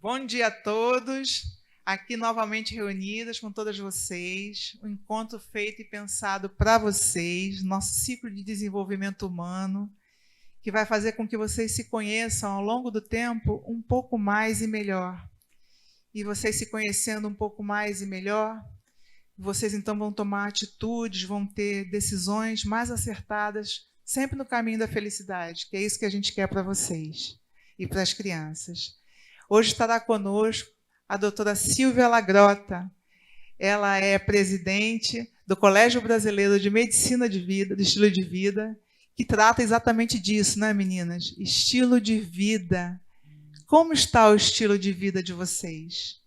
Bom dia a todos, aqui novamente reunidas com todas vocês, um encontro feito e pensado para vocês, nosso ciclo de desenvolvimento humano, que vai fazer com que vocês se conheçam ao longo do tempo um pouco mais e melhor. E vocês se conhecendo um pouco mais e melhor, vocês então vão tomar atitudes, vão ter decisões mais acertadas, sempre no caminho da felicidade, que é isso que a gente quer para vocês e para as crianças. Hoje estará conosco a doutora Silvia Lagrota. Ela é presidente do Colégio Brasileiro de Medicina de Vida, do Estilo de Vida, que trata exatamente disso, né, meninas? Estilo de vida. Como está o estilo de vida de vocês?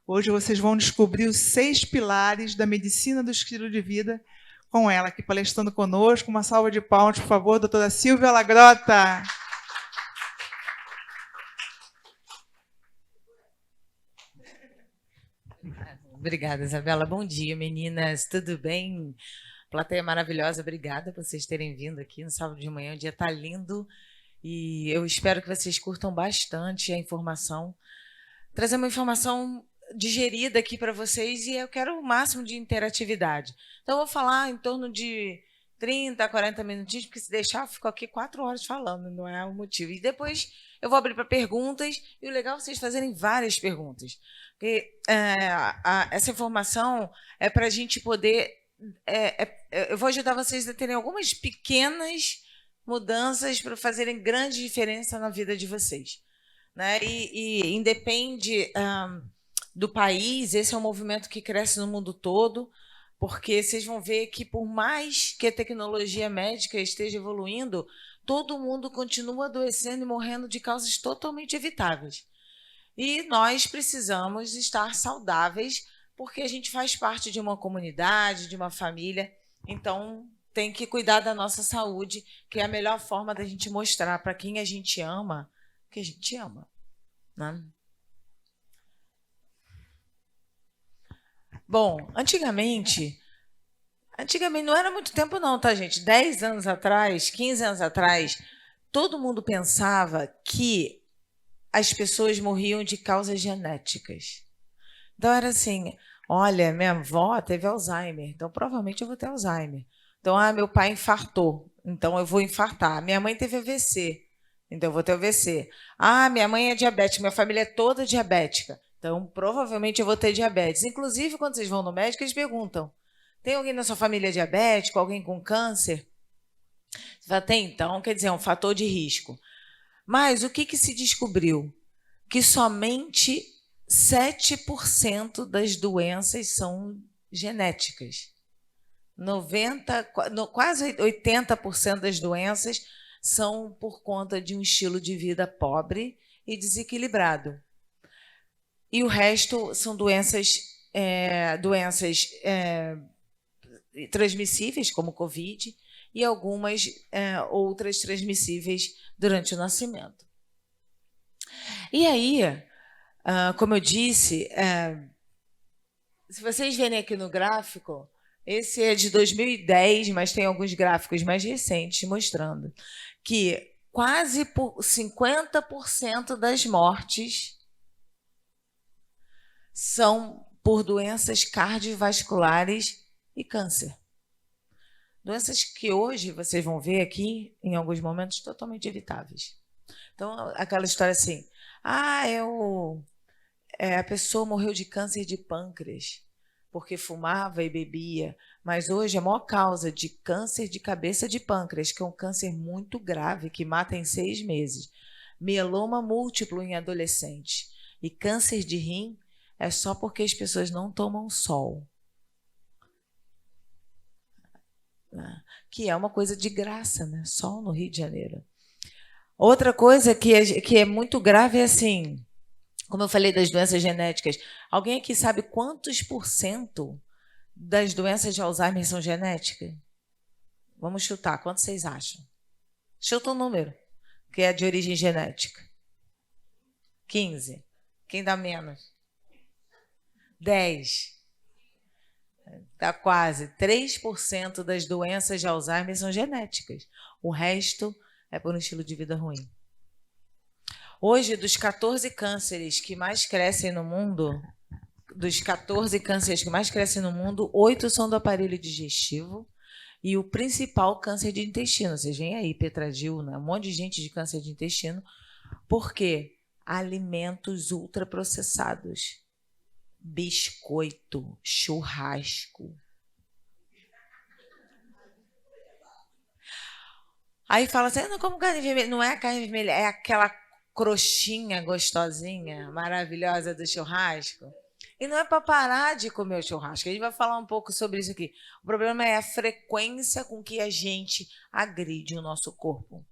Hoje vocês vão descobrir os 6 pilares da medicina do estilo de vida com ela, aqui palestrando conosco. Uma salva de palmas, por favor, doutora Silvia Lagrota. Obrigada, Isabela. Bom dia, meninas. Tudo bem? Plateia maravilhosa. Obrigada por vocês terem vindo aqui no sábado de manhã. O dia está lindo e eu espero que vocês curtam bastante a informação. Trazer uma informação digerida aqui para vocês e eu quero o máximo de interatividade. Então, eu vou falar em torno de 30 a 40 minutinhos, porque se deixar, eu fico aqui 4 horas falando, não é o motivo. E depois eu vou abrir para perguntas e o legal é vocês fazerem várias perguntas. Porque essa informação é para a gente poder... eu vou ajudar vocês a terem algumas pequenas mudanças para fazerem grande diferença na vida de vocês. Né? E independe do país, esse é um movimento que cresce no mundo todo, porque vocês vão ver que por mais que a tecnologia médica esteja evoluindo, todo mundo continua adoecendo e morrendo de causas totalmente evitáveis. E nós precisamos estar saudáveis, porque a gente faz parte de uma comunidade, de uma família, então tem que cuidar da nossa saúde, que é a melhor forma da gente mostrar para quem a gente ama que a gente ama. Né? Bom, antigamente não era muito tempo não, tá, gente? 10 anos atrás, 15 anos atrás, todo mundo pensava que as pessoas morriam de causas genéticas. Então era assim, olha, minha avó teve Alzheimer, então provavelmente eu vou ter Alzheimer. Então, meu pai infartou, então eu vou infartar. Minha mãe teve AVC, então eu vou ter AVC. Minha mãe é diabética, minha família é toda diabética, então provavelmente eu vou ter diabetes. Inclusive, quando vocês vão no médico, eles perguntam, tem alguém na sua família diabético, alguém com câncer? Você fala, tem, então, quer dizer, é um fator de risco. Mas o que se descobriu? Que somente 7% das doenças são genéticas. Quase 80% das doenças são por conta de um estilo de vida pobre e desequilibrado. E o resto são doenças transmissíveis, como Covid, e algumas outras transmissíveis durante o nascimento. E aí, como eu disse, se vocês verem aqui no gráfico, esse é de 2010, mas tem alguns gráficos mais recentes mostrando que quase 50% das mortes são por doenças cardiovasculares e câncer. Doenças que hoje vocês vão ver aqui, em alguns momentos, totalmente evitáveis. Então, aquela história assim, a pessoa morreu de câncer de pâncreas, porque fumava e bebia, mas hoje a maior causa de câncer de cabeça de pâncreas, que é um câncer muito grave, que mata em 6 meses, mieloma múltiplo em adolescentes e câncer de rim, é só porque as pessoas não tomam sol. Que é uma coisa de graça, né? Sol no Rio de Janeiro. Outra coisa que é muito grave é assim, como eu falei das doenças genéticas, alguém aqui sabe quantos % das doenças de Alzheimer são genéticas? Vamos chutar, quantos vocês acham? Chuta um número, que é de origem genética. 15. Quem dá menos? 10. Está quase. 3% das doenças de Alzheimer são genéticas. O resto é por um estilo de vida ruim. Hoje, dos 14 cânceres que mais crescem no mundo, 8 são do aparelho digestivo e o principal câncer de intestino. Vocês veem aí, Petradil, né? Um monte de gente de câncer de intestino. Por quê? Alimentos ultraprocessados. Biscoito, churrasco. Aí fala assim, não como carne vermelha. Não é a carne vermelha, é aquela crostinha gostosinha, maravilhosa do churrasco. E não é para parar de comer o churrasco. A gente vai falar um pouco sobre isso aqui. O problema é a frequência com que a gente agride o nosso corpo.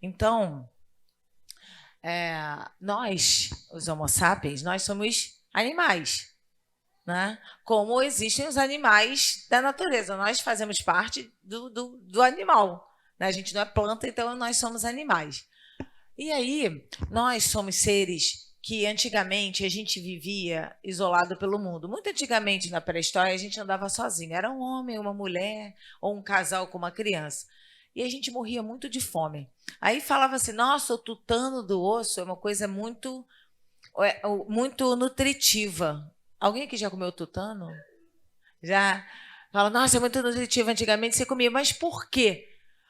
Então, nós, os Homo sapiens, nós somos animais, né? Como existem os animais da natureza. Nós fazemos parte do animal. Né? A gente não é planta, então nós somos animais. E aí, nós somos seres que antigamente a gente vivia isolado pelo mundo. Muito antigamente, na pré-história, a gente andava sozinho. Era um homem, uma mulher, ou um casal com uma criança. E a gente morria muito de fome. Aí falava assim, nossa, o tutano do osso é uma coisa muito nutritiva. Alguém aqui já comeu tutano? Já? Fala, nossa, é muito nutritivo. Antigamente você comia. Mas por quê?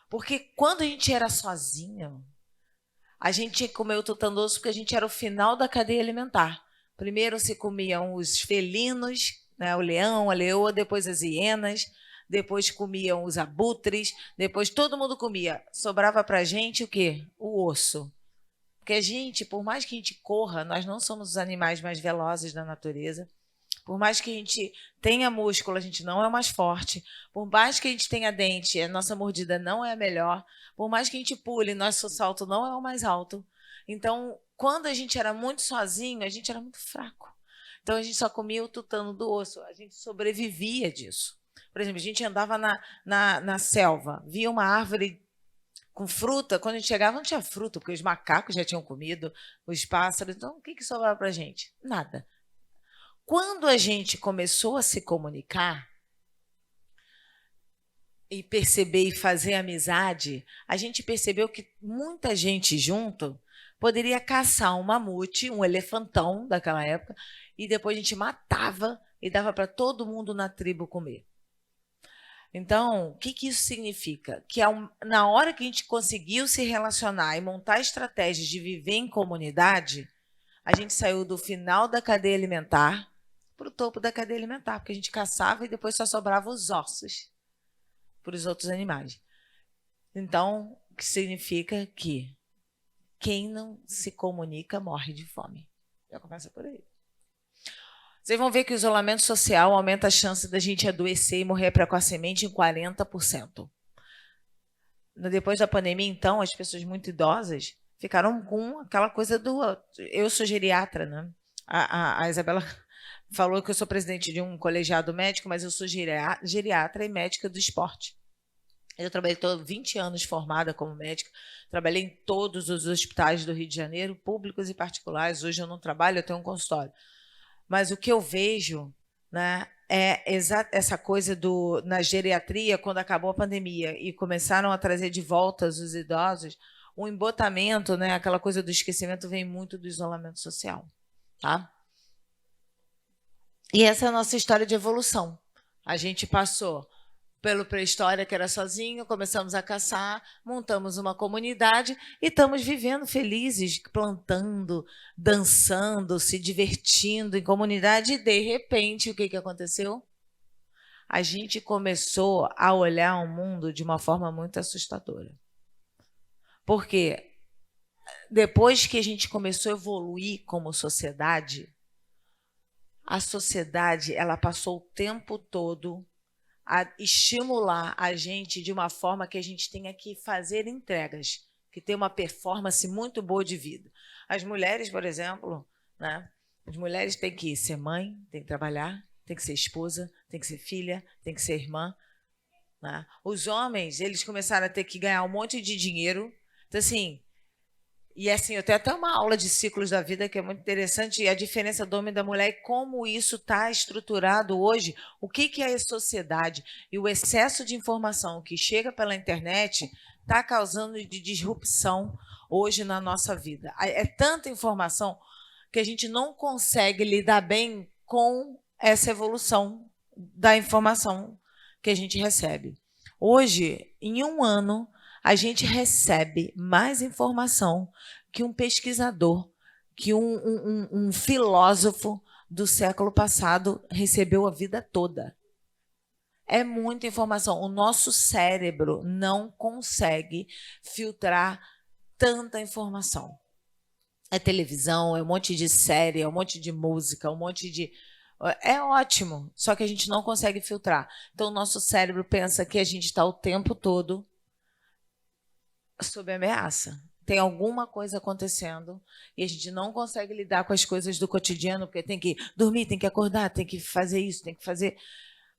Porque quando a gente era sozinho, a gente tinha que comer o tutano do osso porque a gente era o final da cadeia alimentar. Primeiro se comiam os felinos, né, o leão, a leoa, depois as hienas, depois comiam os abutres, depois todo mundo comia. Sobrava para a gente o quê? O osso. Porque a gente, por mais que a gente corra, nós não somos os animais mais velozes da natureza. Por mais que a gente tenha músculo, a gente não é o mais forte. Por mais que a gente tenha dente, a nossa mordida não é a melhor. Por mais que a gente pule, nosso salto não é o mais alto. Então, quando a gente era muito sozinho, a gente era muito fraco. Então, a gente só comia o tutano do osso. A gente sobrevivia disso. Por exemplo, a gente andava na selva, via uma árvore com fruta. Quando a gente chegava, não tinha fruta, porque os macacos já tinham comido, os pássaros. Então, o que sobrava para a gente? Nada. Quando a gente começou a se comunicar e perceber e fazer amizade, a gente percebeu que muita gente junto poderia caçar um mamute, um elefantão daquela época, e depois a gente matava e dava para todo mundo na tribo comer. Então, o que isso significa? Que na hora que a gente conseguiu se relacionar e montar estratégias de viver em comunidade, a gente saiu do final da cadeia alimentar para o topo da cadeia alimentar, porque a gente caçava e depois só sobrava os ossos para os outros animais. Então, o que significa que quem não se comunica morre de fome. Já começa por aí. Vocês vão ver que o isolamento social aumenta a chance da gente adoecer e morrer precocemente em 40%. Depois da pandemia, então, as pessoas muito idosas ficaram com aquela coisa do... Eu sou geriatra, né? A Isabela falou que eu sou presidente de um colegiado médico, mas eu sou geriatra e médica do esporte. Eu trabalhei 20 anos formada como médica, trabalhei em todos os hospitais do Rio de Janeiro, públicos e particulares. Hoje eu não trabalho, eu tenho um consultório. Mas o que eu vejo, né, é essa coisa na geriatria, quando acabou a pandemia e começaram a trazer de volta os idosos, o embotamento, né, aquela coisa do esquecimento, vem muito do isolamento social. Tá? E essa é a nossa história de evolução. A gente passou pelo pré-história, que era sozinho, começamos a caçar, montamos uma comunidade e estamos vivendo felizes, plantando, dançando, se divertindo em comunidade. E, de repente, o que aconteceu? A gente começou a olhar o mundo de uma forma muito assustadora. Porque depois que a gente começou a evoluir como sociedade, a sociedade ela passou o tempo todo a estimular a gente de uma forma que a gente tenha que fazer entregas, que tenha uma performance muito boa de vida. As mulheres, por exemplo, né? As mulheres têm que ser mãe, têm que trabalhar, têm que ser esposa, têm que ser filha, têm que ser irmã. Né? Os homens, eles começaram a ter que ganhar um monte de dinheiro. Então, assim, eu tenho até uma aula de ciclos da vida que é muito interessante, e a diferença do homem e da mulher e como isso está estruturado hoje, o que é a sociedade e o excesso de informação que chega pela internet está causando de disrupção hoje na nossa vida. É tanta informação que a gente não consegue lidar bem com essa evolução da informação que a gente recebe. Hoje, em um ano, a gente recebe mais informação que um pesquisador, que um filósofo do século passado recebeu a vida toda. É muita informação. O nosso cérebro não consegue filtrar tanta informação. É televisão, é um monte de série, é um monte de música, um monte de... É ótimo, só que a gente não consegue filtrar. Então, o nosso cérebro pensa que a gente está o tempo todo sob ameaça. Tem alguma coisa acontecendo e a gente não consegue lidar com as coisas do cotidiano, porque tem que dormir, tem que acordar, tem que fazer isso, tem que fazer...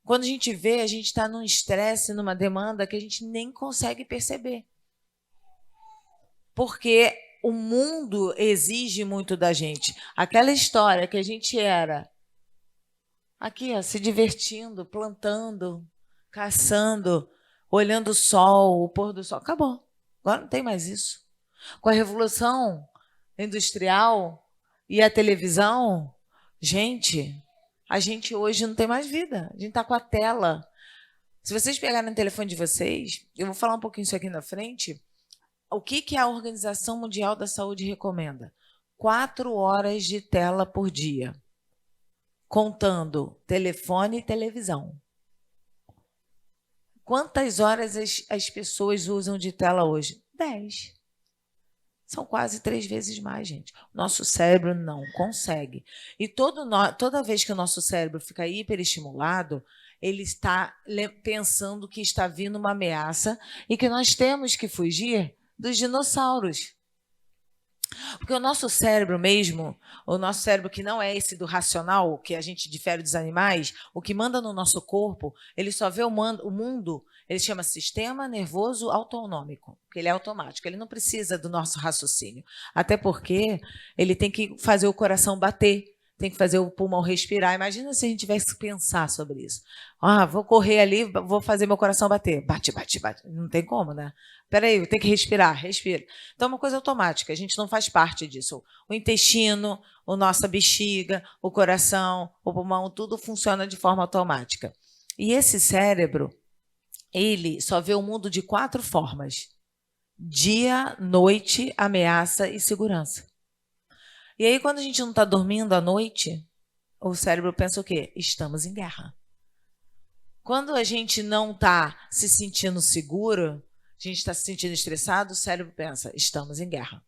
Quando a gente vê, a gente está num estresse, numa demanda que a gente nem consegue perceber. Porque o mundo exige muito da gente. Aquela história que a gente era aqui, ó, se divertindo, plantando, caçando, olhando o sol, o pôr do sol, acabou. Agora não tem mais isso. Com a Revolução Industrial e a televisão, gente, a gente hoje não tem mais vida. A gente está com a tela. Se vocês pegarem o telefone de vocês, eu vou falar um pouquinho isso aqui na frente. O que a Organização Mundial da Saúde recomenda? 4 horas de tela por dia, contando telefone e televisão. Quantas horas as pessoas usam de tela hoje? 10. São quase 3 vezes mais, gente. Nosso cérebro não consegue. E toda vez que o nosso cérebro fica hiperestimulado, ele está pensando que está vindo uma ameaça e que nós temos que fugir dos dinossauros. Porque o nosso cérebro mesmo, o nosso cérebro que não é esse do racional, que a gente difere dos animais, o que manda no nosso corpo, ele só vê o mundo, ele chama sistema nervoso autonômico, porque ele é automático, ele não precisa do nosso raciocínio. Até porque ele tem que fazer o coração bater, tem que fazer o pulmão respirar. Imagina se a gente tivesse que pensar sobre isso. Vou correr ali, vou fazer meu coração bater. Bate, bate, bate. Não tem como, né? Peraí, eu tenho que respirar, respira. Então, é uma coisa automática, a gente não faz parte disso. O intestino, a nossa bexiga, o coração, o pulmão, tudo funciona de forma automática. E esse cérebro, ele só vê o mundo de 4 formas: dia, noite, ameaça e segurança. E aí, quando a gente não está dormindo à noite, o cérebro pensa o quê? Estamos em guerra. Quando a gente não está se sentindo seguro, a gente está se sentindo estressado, o cérebro pensa, estamos em guerra.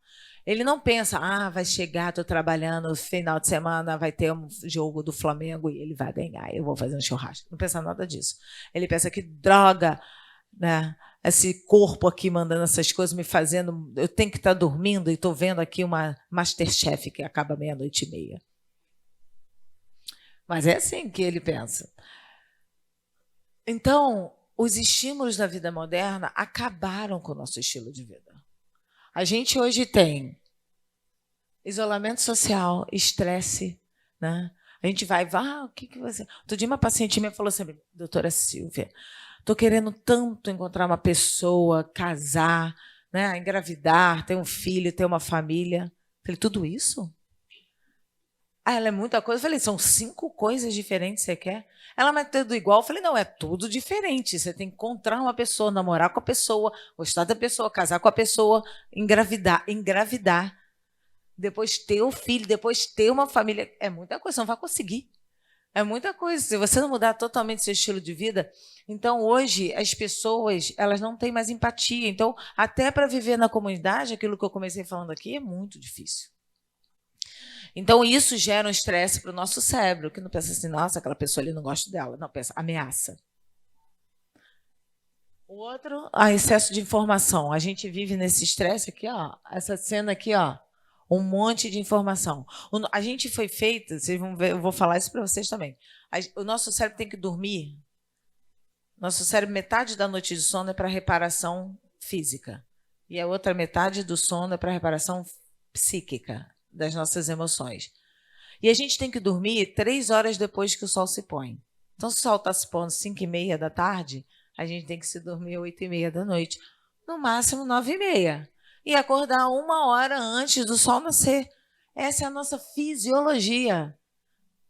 Ele não pensa, vai chegar, estou trabalhando, final de semana vai ter um jogo do Flamengo e ele vai ganhar, eu vou fazer um churrasco. Não pensa nada disso. Ele pensa que droga, né? Esse corpo aqui mandando essas coisas, me fazendo... Eu tenho que estar dormindo e estou vendo aqui uma Masterchef que acaba 00:30. Mas é assim que ele pensa. Então, os estímulos da vida moderna acabaram com o nosso estilo de vida. A gente hoje tem isolamento social, estresse, né? A gente vai, o que você... Outro dia uma paciente minha falou assim, doutora Silvia, estou querendo tanto encontrar uma pessoa, casar, né, engravidar, ter um filho, ter uma família. Falei, tudo isso? Ela é muita coisa. Falei, são 5 coisas diferentes que você quer? Ela, mas é tudo igual? Falei, não, é tudo diferente. Você tem que encontrar uma pessoa, namorar com a pessoa, gostar da pessoa, casar com a pessoa, engravidar, depois ter o filho, depois ter uma família. É muita coisa, você não vai conseguir. É muita coisa. Se você não mudar totalmente seu estilo de vida, então hoje as pessoas elas não têm mais empatia. Então, até para viver na comunidade, aquilo que eu comecei falando aqui, é muito difícil. Então, isso gera um estresse para o nosso cérebro, que não pensa assim, nossa, aquela pessoa ali não gosto dela. Não, pensa, ameaça. O outro, excesso de informação. A gente vive nesse estresse aqui, ó, essa cena aqui, ó. Um monte de informação. A gente foi feito, vocês vão ver, eu vou falar isso para vocês também. O nosso cérebro tem que dormir. Nosso cérebro, metade da noite de sono é para reparação física. E a outra metade do sono é para reparação psíquica, das nossas emoções. E a gente tem que dormir 3 horas depois que o sol se põe. Então, se o sol está se pondo 5:30 da tarde, a gente tem que se dormir 8:30 da noite. no máximo 9h30. E acordar 1 hora antes do sol nascer. Essa é a nossa fisiologia.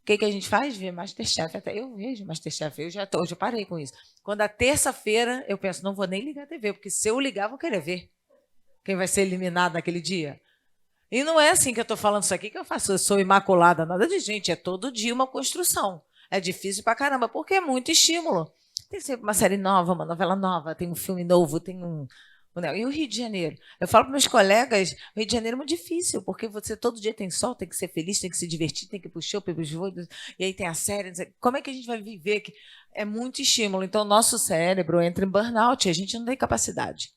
O que a gente faz? Ver MasterChef. Até eu vejo MasterChef. Hoje eu parei com isso. Quando a terça-feira, eu penso, não vou nem ligar a TV, porque se eu ligar, vou querer ver quem vai ser eliminado naquele dia. E não é assim que eu estou falando isso aqui que eu faço. Eu sou imaculada, nada de gente. É todo dia uma construção. É difícil pra caramba, porque é muito estímulo. Tem sempre uma série nova, uma novela nova, tem um filme novo, tem um... E o Rio de Janeiro? Eu falo para meus colegas, o Rio de Janeiro é muito difícil, porque você todo dia tem sol, tem que ser feliz, tem que se divertir, tem que ir para o show, e aí tem a série. Como é que a gente vai viver? É muito estímulo. Então, o nosso cérebro entra em burnout, a gente não tem capacidade.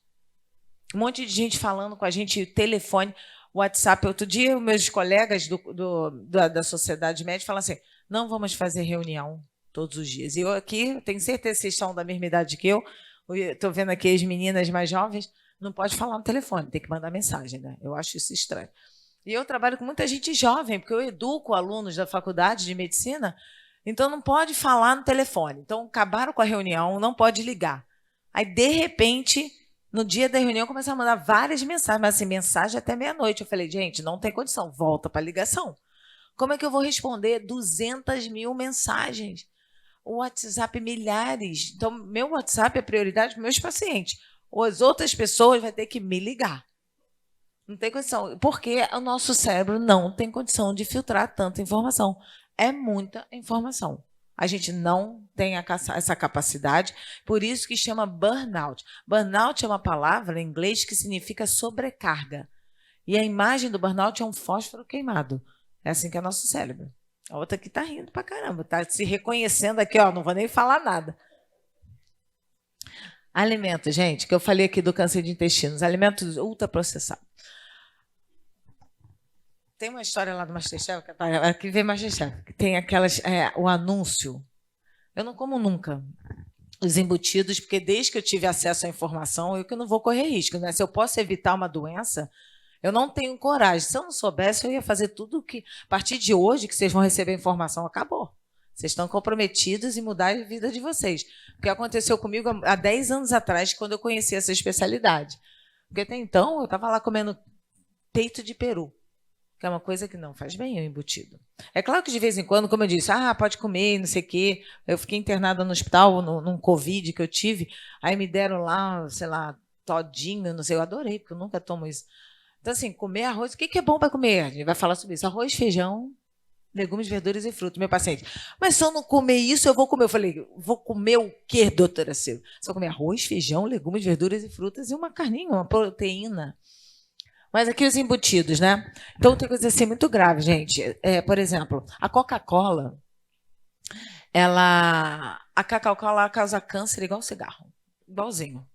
Um monte de gente falando com a gente, telefone, WhatsApp. Outro dia, meus colegas da sociedade médica falam assim, não vamos fazer reunião todos os dias. E eu aqui, tenho certeza que vocês são da mesma idade que eu, estou vendo aqui as meninas mais jovens, não pode falar no telefone, tem que mandar mensagem, né? Eu acho isso estranho. E eu trabalho com muita gente jovem, porque eu educo alunos da faculdade de medicina, então não pode falar no telefone. Então, acabaram com a reunião, não pode ligar. Aí, de repente, no dia da reunião, começaram a mandar várias mensagens, mas assim, mensagem até meia-noite. Eu falei, gente, não tem condição, volta para a ligação. Como é que eu vou responder 200 mil mensagens? O WhatsApp, milhares. Então, meu WhatsApp é prioridade para meus pacientes. Ou as outras pessoas vão ter que me ligar. Não tem condição. Porque o nosso cérebro não tem condição de filtrar tanta informação. É muita informação. A gente não tem essa capacidade, por isso que chama burnout. Burnout é uma palavra em inglês que significa sobrecarga. E a imagem do burnout é um fósforo queimado. É assim que é nosso cérebro. A outra aqui está rindo pra caramba, está se reconhecendo aqui, ó, não vou nem falar nada. Alimentos, gente, que eu falei aqui do câncer de intestinos, alimentos ultraprocessados. Tem uma história lá do MasterChef, aqui vem MasterChef, que tem aquelas, o anúncio. Eu não como nunca os embutidos, porque desde que eu tive acesso à informação, eu que não vou correr risco, né? Se eu posso evitar uma doença, eu não tenho coragem. Se eu não soubesse, eu ia fazer tudo que... A partir de hoje, que vocês vão receber informação, acabou. Vocês estão comprometidos em mudar a vida de vocês. O que aconteceu comigo há 10 anos atrás, quando eu conheci essa especialidade. Porque até então, eu estava lá comendo peito de peru, que é uma coisa que não faz bem, o embutido. É claro que de vez em quando, como eu disse, pode comer, não sei o quê. Eu fiquei internada no hospital, num Covid que eu tive, aí me deram lá, sei lá, todinho, não sei, eu adorei, porque eu nunca tomo isso. Então, assim, comer arroz, o que é bom para comer? A gente vai falar sobre isso. Arroz, feijão, legumes, verduras e frutas. Meu paciente, mas se eu não comer isso, eu vou comer. Eu falei, vou comer o quê, doutora Silvia? Só comer arroz, feijão, legumes, verduras e frutas e uma carninha, uma proteína. Mas aqui os embutidos, né? Então, tem coisa assim muito grave, gente. Por exemplo, a Coca-Cola, a Coca-Cola causa câncer igual cigarro. Igualzinho.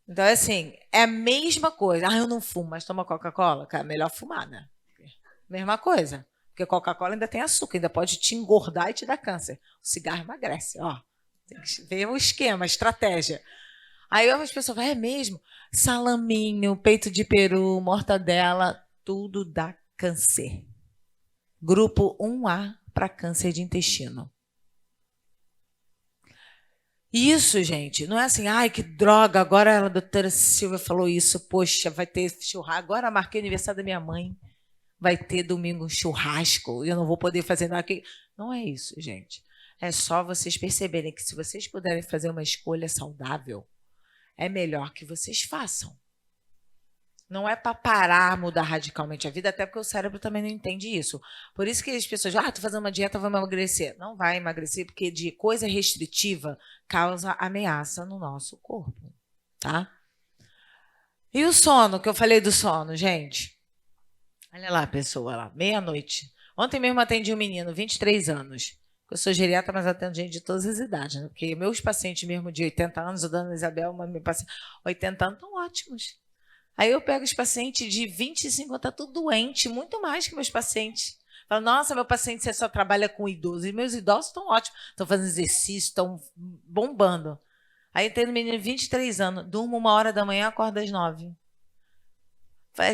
Então, assim, é a mesma coisa. Eu não fumo, mas toma Coca-Cola. Cara, melhor fumar, né? Mesma coisa. Porque Coca-Cola ainda tem açúcar, ainda pode te engordar e te dar câncer. O cigarro emagrece, ó. Tem que ver o esquema, a estratégia. Aí as pessoas falam, é mesmo? Salaminho, peito de peru, mortadela, tudo dá câncer. Grupo 1A para câncer de intestino. Isso, gente, não é assim, que droga, agora a doutora Silvia falou isso, poxa, vai ter churrasco, agora marquei o aniversário da minha mãe, vai ter domingo um churrasco, eu não vou poder fazer nada aqui. Não é isso, gente. É só vocês perceberem que se vocês puderem fazer uma escolha saudável, é melhor que vocês façam. Não é para parar, mudar radicalmente a vida, até porque o cérebro também não entende isso. Por isso que as pessoas dizem, estou fazendo uma dieta, vou emagrecer. Não vai emagrecer, porque de coisa restritiva causa ameaça no nosso corpo, tá? E o sono, que eu falei do sono, gente? Olha lá a pessoa lá, meia-noite. Ontem mesmo atendi um menino, 23 anos. Eu sou geriatra, mas atendo gente de todas as idades, né? Porque meus pacientes mesmo de 80 anos, a dona Isabel, minha paciente, 80 anos, estão ótimos. Aí eu pego os pacientes de 25, está tudo doente, muito mais que meus pacientes. Falo, nossa, meu paciente, você só trabalha com idosos. E meus idosos estão ótimos, estão fazendo exercício, estão bombando. Aí tem um menino de 23 anos, durmo 1h da manhã, acorda às 9.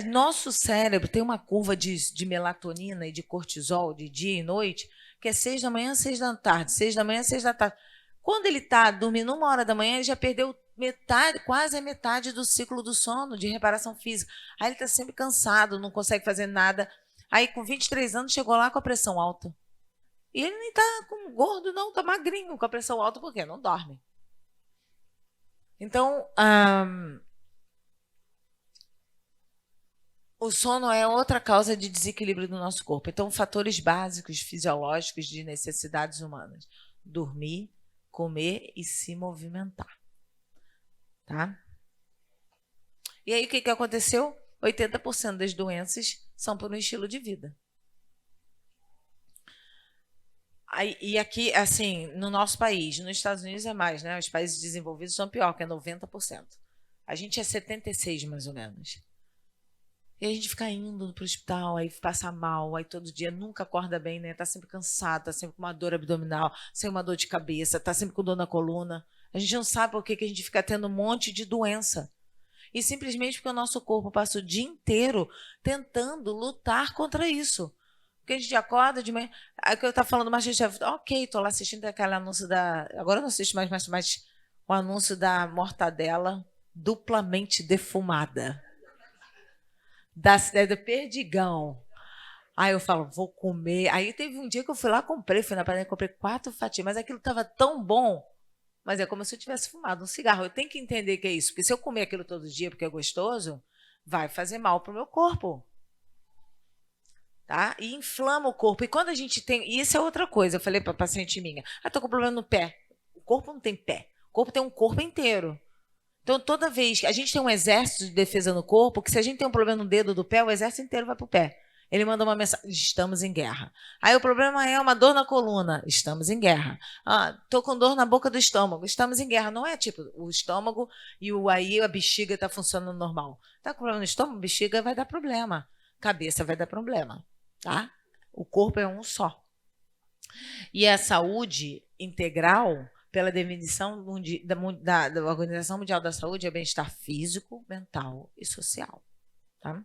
Nosso cérebro tem uma curva de melatonina e de cortisol de dia e noite, que é 6 da manhã, 6 da tarde, 6 da manhã, 6 da tarde. Quando ele está dormindo 1h da manhã, ele já perdeu metade, quase a metade do ciclo do sono, de reparação física. Aí ele está sempre cansado, não consegue fazer nada. Aí com 23 anos chegou lá com a pressão alta. E ele nem está gordo, não, está magrinho com a pressão alta, porque não dorme. Então, o sono é outra causa de desequilíbrio do nosso corpo. Então, fatores básicos fisiológicos de necessidades humanas: dormir, comer e se movimentar. Tá? E aí, o que aconteceu? 80% das doenças são por um estilo de vida. E aqui, assim, no nosso país, nos Estados Unidos é mais, né? Os países desenvolvidos são pior, que é 90%. A gente é 76%, mais ou menos. E a gente fica indo para o hospital, aí passa mal, aí todo dia nunca acorda bem, né? Tá sempre cansado, tá sempre com uma dor abdominal, sempre uma dor de cabeça, tá sempre com dor na coluna. A gente não sabe por que a gente fica tendo um monte de doença. E simplesmente porque o nosso corpo passa o dia inteiro tentando lutar contra isso. Porque a gente acorda de manhã. Aí que eu estava falando, mas a gente, ok, estou lá assistindo aquele anúncio da. Agora eu não assisto mais o anúncio da mortadela duplamente defumada. Da cidade do Perdigão. Aí eu falo, vou comer. Aí teve um dia que eu fui lá, fui na padaria, comprei 4 fatias, mas aquilo estava tão bom. Mas é como se eu tivesse fumado um cigarro. Eu tenho que entender que é isso, porque se eu comer aquilo todo dia porque é gostoso, vai fazer mal para o meu corpo. Tá? E inflama o corpo. E quando a gente tem... E isso é outra coisa, eu falei para a paciente minha, estou com problema no pé. O corpo não tem pé, o corpo tem um corpo inteiro. Então, toda vez que a gente tem um exército de defesa no corpo, que se a gente tem um problema no dedo do pé, o exército inteiro vai para o pé. Ele manda uma mensagem, estamos em guerra. Aí o problema é uma dor na coluna, estamos em guerra. Estou com dor na boca do estômago, estamos em guerra. Não é tipo o estômago e aí a bexiga está funcionando normal. Está com problema no estômago, bexiga vai dar problema. Cabeça vai dar problema. Tá? O corpo é um só. E a saúde integral, pela definição da Organização Mundial da Saúde, é bem-estar físico, mental e social. Tá?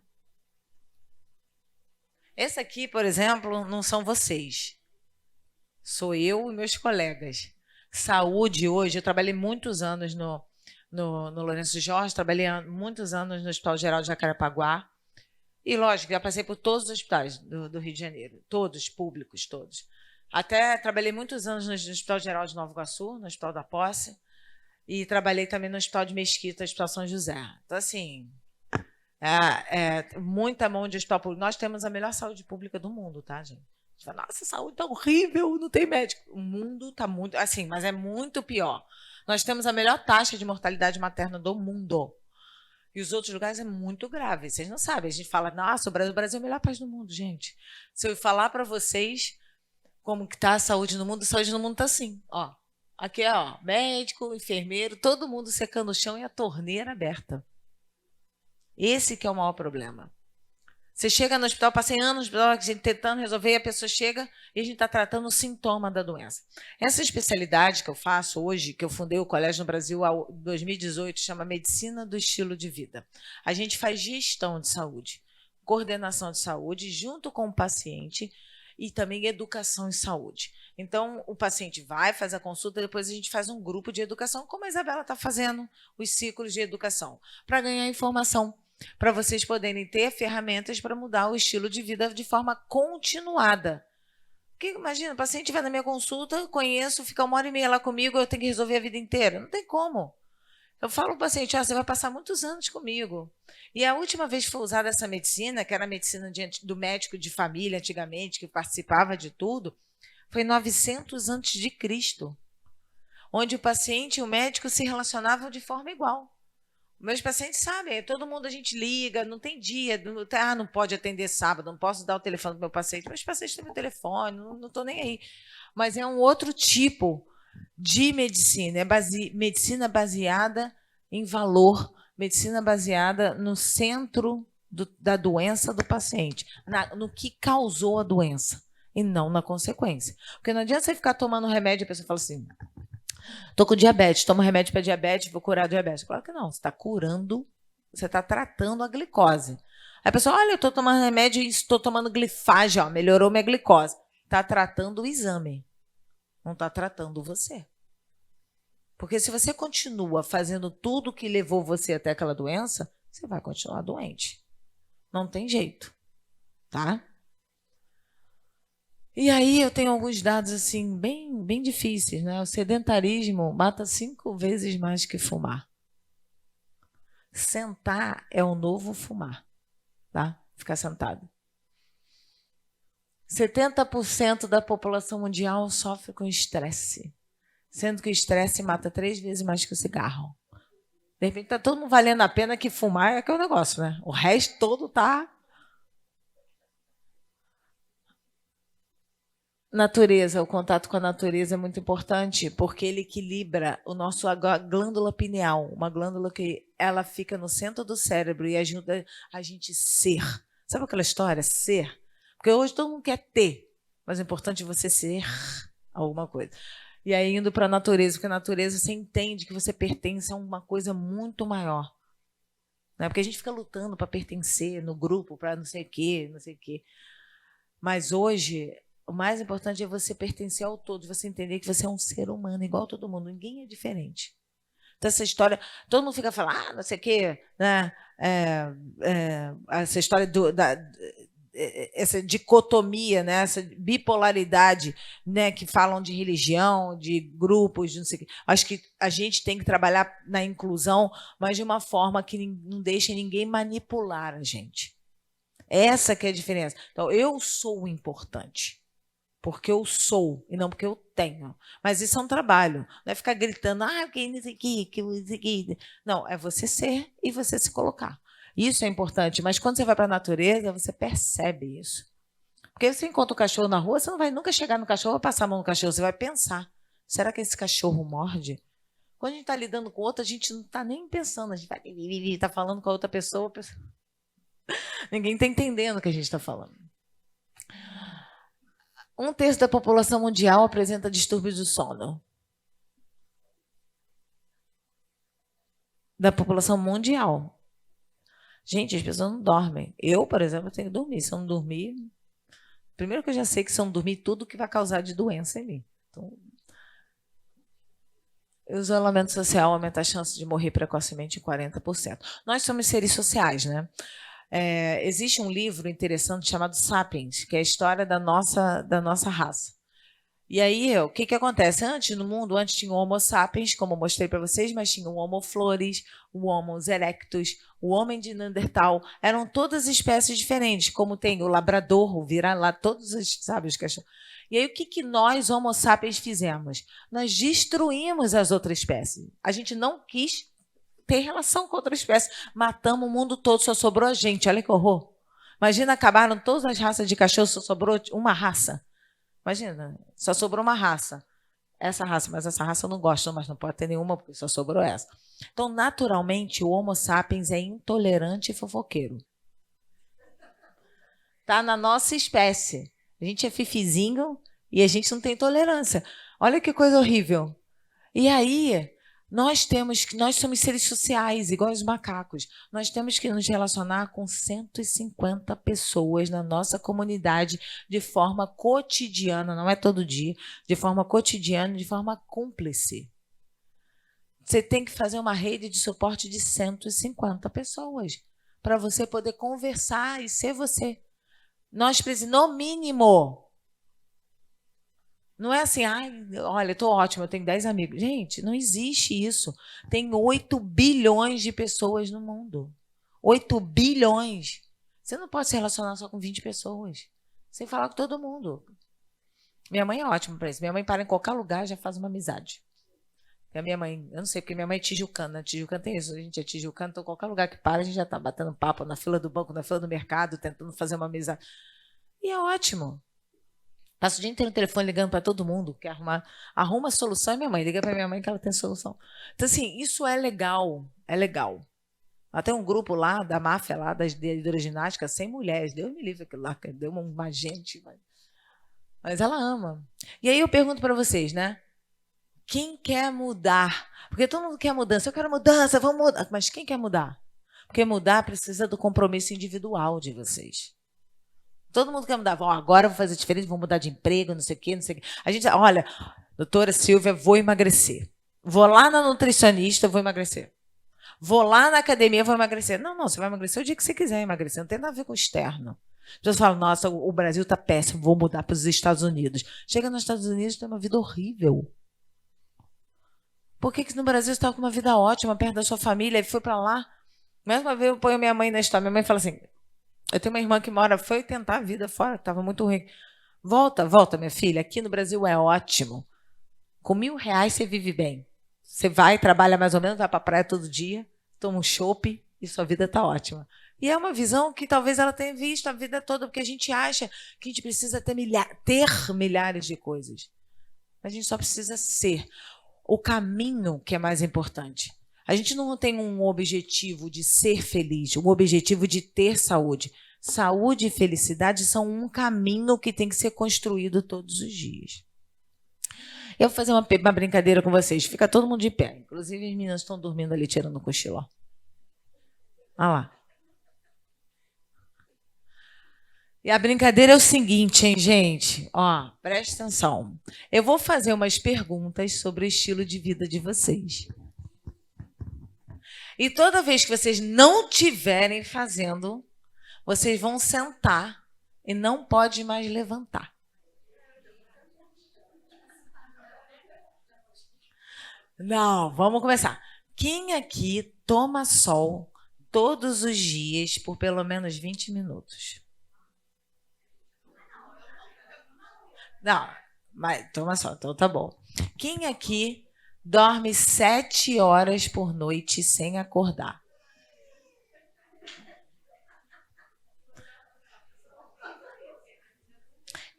Esse aqui, por exemplo, não são vocês. Sou eu e meus colegas. Saúde hoje, eu trabalhei muitos anos no Lourenço Jorge, trabalhei muitos anos no Hospital Geral de Jacarepaguá. E, lógico, já passei por todos os hospitais do Rio de Janeiro. Todos, públicos, todos. Até trabalhei muitos anos no Hospital Geral de Nova Iguaçu, no Hospital da Posse. E trabalhei também no Hospital de Mesquita, Hospital São José. Então, assim... muita mão de hospital público. Nós temos a melhor saúde pública do mundo, tá, gente? A gente fala, nossa, a saúde tá horrível, não tem médico. O mundo tá muito, assim, mas é muito pior. Nós temos a melhor taxa de mortalidade materna do mundo. E os outros lugares é muito grave. Vocês não sabem. A gente fala, nossa, o Brasil é o melhor país do mundo, gente. Se eu falar para vocês como que tá a saúde no mundo tá assim, ó. Aqui, ó, médico, enfermeiro, todo mundo secando o chão e a torneira aberta. Esse que é o maior problema. Você chega no hospital, passei anos no hospital, a gente tentando resolver, e a pessoa chega e a gente está tratando o sintoma da doença. Essa especialidade que eu faço hoje, que eu fundei o colégio no Brasil em 2018, chama Medicina do Estilo de Vida. A gente faz gestão de saúde, coordenação de saúde, junto com o paciente, e também educação em saúde. Então, o paciente vai, faz a consulta, depois a gente faz um grupo de educação, como a Isabela está fazendo, os ciclos de educação, para ganhar informação, para vocês poderem ter ferramentas para mudar o estilo de vida de forma continuada. Porque, imagina, o paciente vai na minha consulta, conheço, fica 1h30 lá comigo, eu tenho que resolver a vida inteira. Não tem como. Eu falo para o paciente, você vai passar muitos anos comigo. E a última vez que foi usada essa medicina, que era a medicina do médico de família antigamente, que participava de tudo, foi 900 a.C., onde o paciente e o médico se relacionavam de forma igual. Meus pacientes sabem, todo mundo a gente liga, não tem dia, não pode atender sábado, não posso dar o telefone do meu paciente. Meus pacientes têm meu telefone, não estou nem aí. Mas é um outro tipo de medicina, medicina baseada em valor, medicina baseada no centro da doença do paciente, no que causou a doença, e não na consequência. Porque não adianta você ficar tomando remédio e a pessoa fala assim, estou com diabetes, tomo remédio para diabetes, vou curar a diabetes. Claro que não, você está curando, você está tratando a glicose. Aí a pessoa, olha, eu estou tomando remédio e estou tomando glifage, ó, melhorou minha glicose. Está tratando o exame, não está tratando você. Porque se você continua fazendo tudo que levou você até aquela doença, você vai continuar doente. Não tem jeito, tá? E aí eu tenho alguns dados assim bem difíceis, né? O sedentarismo mata 5 vezes mais que fumar. Sentar é o novo fumar, tá? Ficar sentado. 70% da população mundial sofre com estresse, sendo que o estresse mata 3 vezes mais que o cigarro. De repente está todo mundo valendo a pena que fumar é aquele negócio, né? O resto todo tá... Natureza, o contato com a natureza é muito importante porque ele equilibra o nosso glândula pineal, uma glândula que ela fica no centro do cérebro e ajuda a gente ser. Sabe aquela história? Ser. Porque hoje todo mundo quer ter, mas é importante você ser alguma coisa. E aí indo para a natureza, porque a natureza você entende que você pertence a uma coisa muito maior. Não é porque a gente fica lutando para pertencer no grupo, para não sei o quê, não sei o quê. Mas hoje... O mais importante é você pertencer ao todo, você entender que você é um ser humano, igual a todo mundo, ninguém é diferente. Então, essa história, todo mundo fica falando, não sei o quê, né? Essa história essa dicotomia, né? Essa bipolaridade, né? Que falam de religião, de grupos, de não sei o quê. Acho que a gente tem que trabalhar na inclusão, mas de uma forma que não deixe ninguém manipular a gente. Essa que é a diferença. Então, eu sou importante. Porque eu sou e não porque eu tenho. Mas isso é um trabalho. Não é ficar gritando, porque isso aqui, isso aqui. Não, é você ser e você se colocar. Isso é importante. Mas quando você vai para a natureza, você percebe isso. Porque você encontra o cachorro na rua, você não vai nunca chegar no cachorro ou passar a mão no cachorro. Você vai pensar, será que esse cachorro morde? Quando a gente está lidando com outro, a gente não está nem pensando. A gente vai está falando com a outra pessoa. Ninguém está entendendo o que a gente está falando. 1/3 da população mundial apresenta distúrbios do sono. Da população mundial. Gente, as pessoas não dormem. Eu, por exemplo, tenho que dormir. Se eu não dormir... Primeiro que eu já sei que se eu não dormir, tudo que vai causar de doença em mim. Então, o isolamento social aumenta a chance de morrer precocemente em 40%. Nós somos seres sociais, né? Existe um livro interessante chamado Sapiens, que é a história da nossa raça. E aí, o que acontece? No mundo, antes tinha o Homo sapiens, como eu mostrei para vocês, mas tinha o Homo flores, o Homo erectus, o homem de Neandertal. Eram todas espécies diferentes, como tem o labrador, o vira-lata, todos os, sabe, os cachorros. E aí, o que nós, Homo sapiens, fizemos? Nós destruímos as outras espécies. A gente não quis ter relação com outra espécie. Matamos o mundo todo, só sobrou a gente. Olha que horror. Imagina, acabaram todas as raças de cachorro, só sobrou uma raça. Imagina, só sobrou uma raça. Essa raça, mas essa raça eu não gosto, mas não pode ter nenhuma, porque só sobrou essa. Então, naturalmente, o Homo sapiens é intolerante e fofoqueiro. Tá na nossa espécie. A gente é fifizinho e a gente não tem tolerância. Olha que coisa horrível. E aí... Nós somos seres sociais, igual os macacos. Nós temos que nos relacionar com 150 pessoas na nossa comunidade de forma cotidiana, não é todo dia, de forma cotidiana, de forma cúmplice. Você tem que fazer uma rede de suporte de 150 pessoas para você poder conversar e ser você. Nós precisamos, no mínimo... Não é assim, olha, estou ótimo, eu tenho 10 amigos. Gente, não existe isso. Tem 8 bilhões de pessoas no mundo. 8 bilhões. Você não pode se relacionar só com 20 pessoas. Você tem que falar com todo mundo. Minha mãe é ótima para isso. Minha mãe para em qualquer lugar e já faz uma amizade. E a minha mãe, eu não sei, porque minha mãe é tijucana. Tijucana tem isso, a gente é tijucana, então qualquer lugar que para, a gente já está batendo papo na fila do banco, na fila do mercado, tentando fazer uma amizade. E é ótimo. Passo o dia inteiro no telefone ligando para todo mundo, quer arruma solução, e minha mãe liga para minha mãe que ela tem solução. Então, assim, isso é legal, é legal. Ela tem um grupo lá, da máfia lá, da hidroginástica, 100 mulheres. Deus me livre aquilo lá, deu uma gente. Mas ela ama. E aí eu pergunto para vocês, né? Quem quer mudar? Porque todo mundo quer mudança. Eu quero mudança, vamos mudar. Mas quem quer mudar? Porque mudar precisa do compromisso individual de vocês. Todo mundo quer mudar. Agora eu vou fazer diferente, vou mudar de emprego, não sei o quê, não sei o quê. A gente, olha, doutora Silvia, vou emagrecer. Vou lá na nutricionista, vou emagrecer. Vou lá na academia, vou emagrecer. Não, você vai emagrecer o dia que você quiser emagrecer. Não tem nada a ver com o externo. As pessoas falam, nossa, o Brasil está péssimo, vou mudar para os Estados Unidos. Chega nos Estados Unidos e tem uma vida horrível. Por que no Brasil você está com uma vida ótima, perto da sua família, e foi para lá? Mais uma vez eu ponho minha mãe na história. Minha mãe fala assim, eu tenho uma irmã que foi tentar a vida fora, estava muito ruim. Volta, minha filha, aqui no Brasil é ótimo. Com R$1.000 você vive bem. Você vai, trabalha mais ou menos, vai para a praia todo dia, toma um chopp e sua vida está ótima. E é uma visão que talvez ela tenha visto a vida toda, porque a gente acha que a gente precisa ter milhares de coisas. A gente só precisa ser. O caminho que é mais importante. A gente não tem um objetivo de ser feliz, um objetivo de ter saúde. Saúde e felicidade são um caminho que tem que ser construído todos os dias. Eu vou fazer uma brincadeira com vocês. Fica todo mundo de pé. Inclusive, as meninas estão dormindo ali, tirando o cochilo. Olha lá. E a brincadeira é o seguinte, hein, gente? Ó, presta atenção. Eu vou fazer umas perguntas sobre o estilo de vida de vocês. E toda vez que vocês não estiverem fazendo, vocês vão sentar e não pode mais levantar. Não, vamos começar. Quem aqui toma sol todos os dias por pelo menos 20 minutos? Não, mas toma sol, então tá bom. Quem aqui dorme 7 horas por noite sem acordar?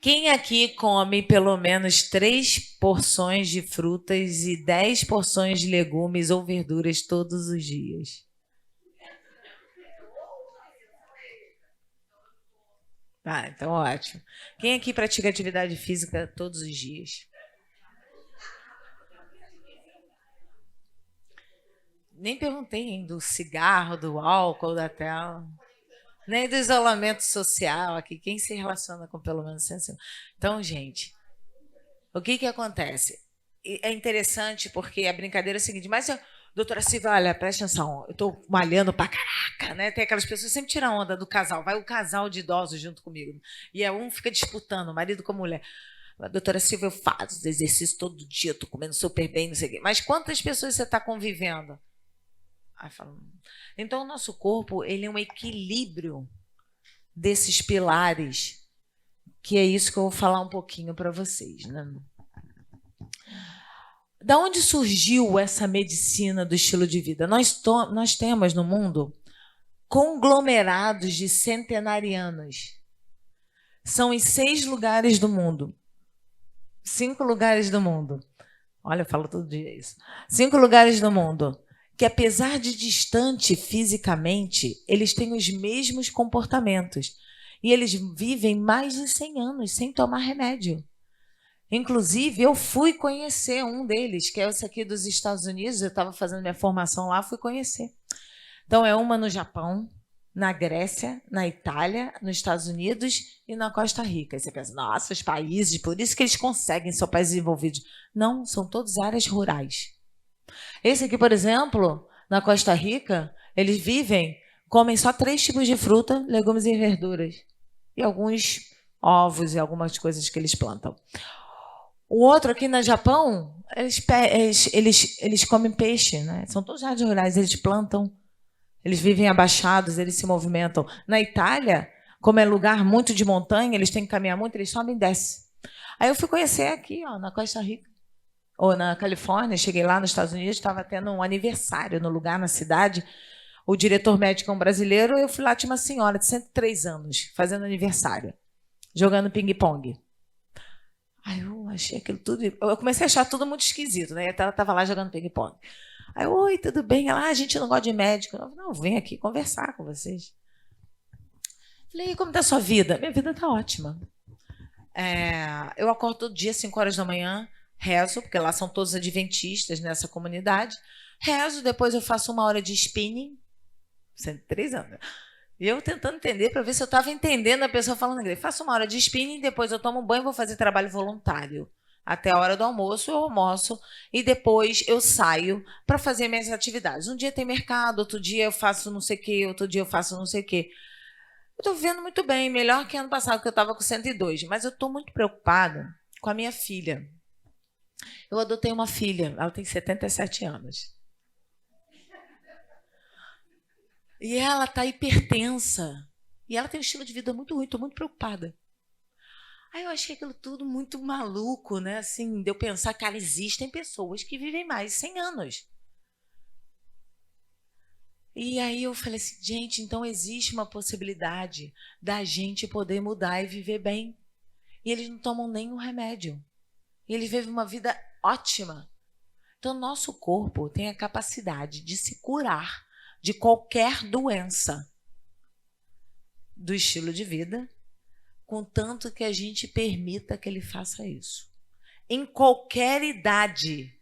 Quem aqui come pelo menos 3 porções de frutas e 10 porções de legumes ou verduras todos os dias? Ah, então ótimo. Quem aqui pratica atividade física todos os dias? Nem perguntei hein, do cigarro, do álcool, da tela. Nem do isolamento social aqui. Quem se relaciona com pelo menos 100? Então, gente, o que acontece? É interessante porque a brincadeira é a seguinte, mas, doutora Silvia, olha, presta atenção, eu estou malhando pra caraca, né? Tem aquelas pessoas que sempre tiram onda do casal, vai o casal de idosos junto comigo. E um fica disputando, marido com a mulher. Doutora Silvia, eu faço exercício todo dia, estou comendo super bem, não sei o quê. Mas quantas pessoas você está convivendo? Aí fala, então o nosso corpo ele é um equilíbrio desses pilares, que é isso que eu vou falar um pouquinho para vocês, né? Da onde surgiu essa medicina do estilo de vida? Nós temos no mundo conglomerados de centenarianos. São em 6 lugares do mundo. 5 lugares do mundo. Olha, eu falo todo dia isso. 5 lugares do mundo. Que apesar de distante fisicamente, eles têm os mesmos comportamentos. E eles vivem mais de 100 anos sem tomar remédio. Inclusive, eu fui conhecer um deles, que é esse aqui dos Estados Unidos. Eu estava fazendo minha formação lá, fui conhecer. Então, é uma no Japão, na Grécia, na Itália, nos Estados Unidos e na Costa Rica. E você pensa, nossa, os países, por isso que eles conseguem, são países desenvolvidos. Não, são todas áreas rurais. Esse aqui, por exemplo, na Costa Rica, eles comem só 3 tipos de fruta, legumes e verduras. E alguns ovos e algumas coisas que eles plantam. O outro aqui no Japão, eles comem peixe, né? São todos áreas rurais, eles plantam, eles vivem abaixados, eles se movimentam. Na Itália, como é lugar muito de montanha, eles têm que caminhar muito, eles sobem e descem. Aí eu fui conhecer aqui, na Costa Rica. Ou na Califórnia, cheguei lá nos Estados Unidos, estava tendo um aniversário no lugar, na cidade. O diretor médico é um brasileiro, eu fui lá, tinha uma senhora de 103 anos, fazendo aniversário, jogando ping-pong. Aí eu achei aquilo tudo... Eu comecei a achar tudo muito esquisito, né? Ela estava lá jogando ping-pong. Aí, oi, tudo bem? Ela, a gente não gosta de médico. Eu, não, vem aqui conversar com vocês. Falei, como está a sua vida? Minha vida está ótima. Eu acordo todo dia, 5 horas da manhã, rezo, porque lá são todos adventistas nessa comunidade. Rezo, depois eu faço 1 hora de spinning. 103 anos. E eu tentando entender para ver se eu estava entendendo a pessoa falando inglês. Faço 1 hora de spinning, depois eu tomo um banho e vou fazer trabalho voluntário Até a hora do almoço, eu almoço e depois eu saio para fazer minhas atividades. Um dia tem mercado, outro dia eu faço não sei o quê, outro dia eu faço não sei o quê. Eu estou vivendo muito bem, melhor que ano passado, que eu estava com 102, mas eu estou muito preocupada com a minha filha. Eu adotei uma filha, ela tem 77 anos. E ela está hipertensa. E ela tem um estilo de vida muito ruim, estou muito preocupada. Aí eu achei aquilo tudo muito maluco, né? Assim, de eu pensar, cara, existem pessoas que vivem mais de 100 anos. E aí eu falei assim, gente, então existe uma possibilidade da gente poder mudar e viver bem. E eles não tomam nenhum remédio. E eles vivem uma vida ótima. Então, nosso corpo tem a capacidade de se curar de qualquer doença do estilo de vida, contanto que a gente permita que ele faça isso. Em qualquer idade.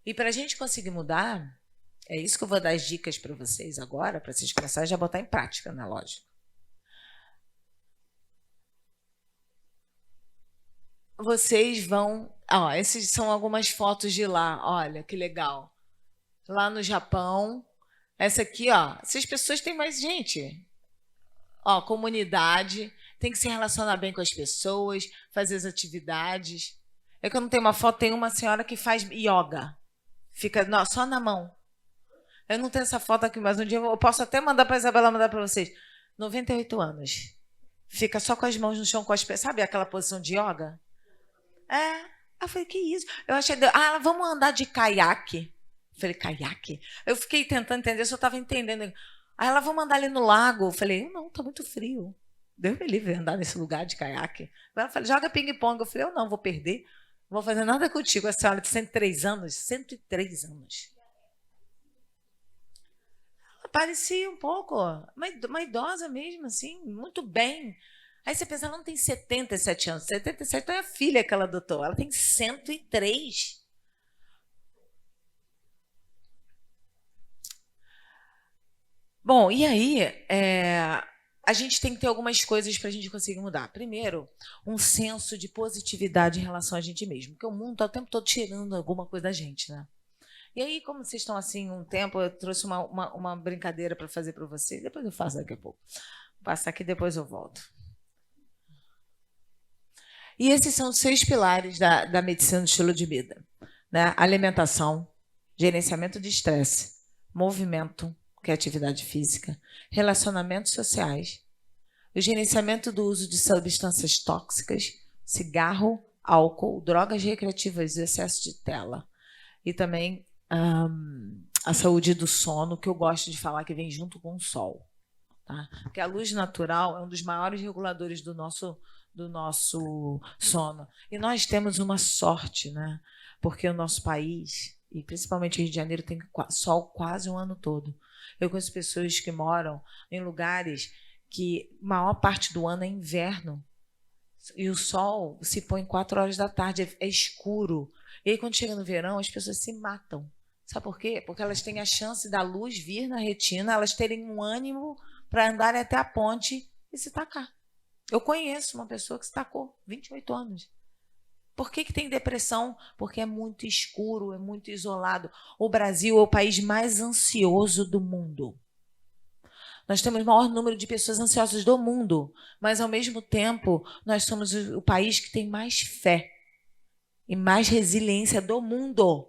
E para a gente conseguir mudar, é isso que eu vou dar as dicas para vocês agora, para vocês começarem já a botar em prática, né, lógico. Vocês vão... Ó, essas são algumas fotos de lá. Olha, que legal. Lá no Japão. Essa aqui, ó. Essas pessoas têm mais gente. Ó, comunidade. Tem que se relacionar bem com as pessoas, fazer as atividades. É que eu não tenho uma foto, tem uma senhora que faz yoga. Fica só na mão. Eu não tenho essa foto aqui, mas um dia eu posso até mandar para a Isabela, mandar para vocês. 98 anos. Fica só com as mãos no chão, com as... Sabe aquela posição de yoga? É. Eu falei, que isso? Eu achei... Ah, vamos andar de caiaque. Eu falei, caiaque? Eu fiquei tentando entender, se eu estava entendendo. Aí ela, vamos andar ali no lago. Eu falei, não, tá muito frio. Deus me livre andar nesse lugar de caiaque. Ela falou, joga ping-pong. Eu falei, eu não vou perder. Não vou fazer nada contigo. A senhora de 103 anos. 103 anos. Ela parecia um pouco, uma idosa mesmo, assim, muito bem. Aí você pensa, ela não tem 77 anos. 77 é a filha que ela adotou. Ela tem 103. Bom, e aí, a gente tem que ter algumas coisas para a gente conseguir mudar. Primeiro, um senso de positividade em relação a gente mesmo, porque o mundo está o tempo todo tirando alguma coisa da gente, né? E aí, como vocês estão assim um tempo, eu trouxe uma brincadeira para fazer para vocês. Depois eu faço daqui a pouco. Vou passar aqui, depois eu volto. E esses são os 6 pilares da medicina do estilo de vida, né? Alimentação, gerenciamento de estresse, movimento, que é atividade física, relacionamentos sociais, o gerenciamento do uso de substâncias tóxicas, cigarro, álcool, drogas recreativas e excesso de tela. E também a saúde do sono, que eu gosto de falar que vem junto com o sol. Tá? Porque a luz natural é um dos maiores reguladores do nosso sono. E nós temos uma sorte, né? Porque o nosso país, e principalmente o Rio de Janeiro, tem sol quase o ano todo. Eu conheço pessoas que moram em lugares que a maior parte do ano é inverno. E o sol se põe 4 horas da tarde, é escuro. E aí, quando chega no verão, as pessoas se matam. Sabe por quê? Porque elas têm a chance da luz vir na retina, elas terem um ânimo para andarem até a ponte e se tacar. Eu conheço uma pessoa que se tacou, 28 anos. Por que tem depressão? Porque é muito escuro, é muito isolado. O Brasil é o país mais ansioso do mundo. Nós temos o maior número de pessoas ansiosas do mundo, mas, ao mesmo tempo, nós somos o país que tem mais fé e mais resiliência do mundo.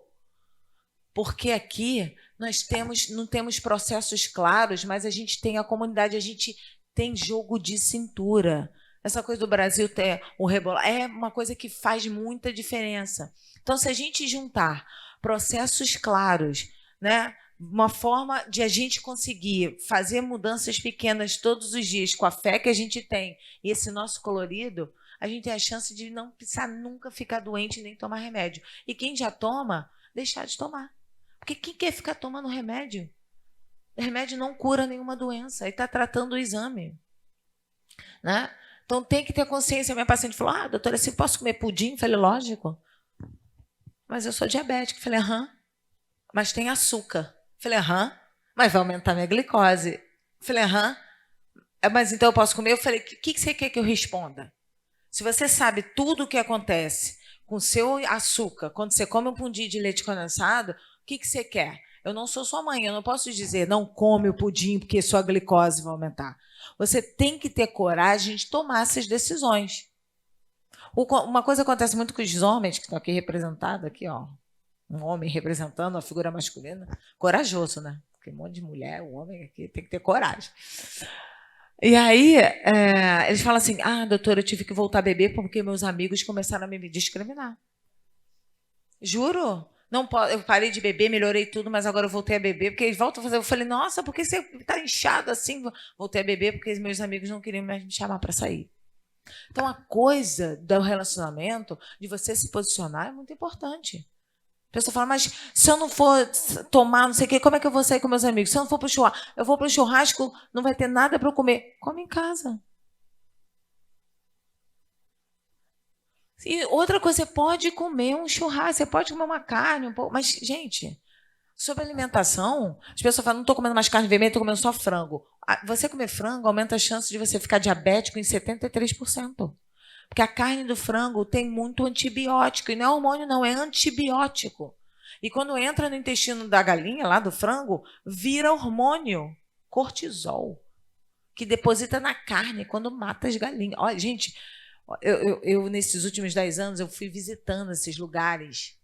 Porque aqui nós não temos processos claros, mas a gente tem a comunidade, a gente tem jogo de cintura. Essa coisa do Brasil ter o rebolar é uma coisa que faz muita diferença. Então, se a gente juntar processos claros, né, uma forma de a gente conseguir fazer mudanças pequenas todos os dias com a fé que a gente tem e esse nosso colorido, a gente tem a chance de não precisar nunca ficar doente nem tomar remédio. E quem já toma, deixar de tomar. Porque quem quer ficar tomando remédio? O remédio não cura nenhuma doença, aí está tratando o exame. Né? Então tem que ter consciência. Minha paciente falou, doutora, assim, posso comer pudim? Eu falei, lógico. Mas eu sou diabética. Eu falei, aham. Mas tem açúcar. Eu falei, aham. Mas vai aumentar minha glicose. Eu falei, aham. Mas então eu posso comer? Eu falei, o que você quer que eu responda? Se você sabe tudo o que acontece com o seu açúcar, quando você come um pudim de leite condensado, o que você quer? Eu não sou sua mãe, eu não posso dizer não come o pudim porque sua glicose vai aumentar. Você tem que ter coragem de tomar essas decisões. Uma coisa acontece muito com os homens que estão aqui representados, aqui, ó, um homem representando uma figura masculina, corajoso, né? Porque um monte de mulher, o homem aqui tem que ter coragem. E aí, eles falam assim, doutora, eu tive que voltar a beber porque meus amigos começaram a me discriminar. Juro? Não, eu parei de beber, melhorei tudo, mas agora eu voltei a beber, porque eles voltam a fazer. Eu falei, nossa, por que você está inchado assim? Voltei a beber porque meus amigos não queriam mais me chamar para sair. Então, a coisa do relacionamento, de você se posicionar, é muito importante. A pessoa fala, mas se eu não for tomar não sei o quê, como é que eu vou sair com meus amigos? Se eu não for para o churrasco, eu vou para o churrasco, não vai ter nada para eu comer. Come em casa. E outra coisa, você pode comer um churrasco, você pode comer uma carne, um pouco, mas, gente, sobre alimentação, as pessoas falam, não estou comendo mais carne vermelha, estou comendo só frango. Você comer frango aumenta a chance de você ficar diabético em 73%. Porque a carne do frango tem muito antibiótico, e não é hormônio, não, é antibiótico. E quando entra no intestino da galinha, lá do frango, vira hormônio, cortisol, que deposita na carne quando mata as galinhas. Olha, gente, eu nesses últimos 10 anos, eu fui visitando esses lugares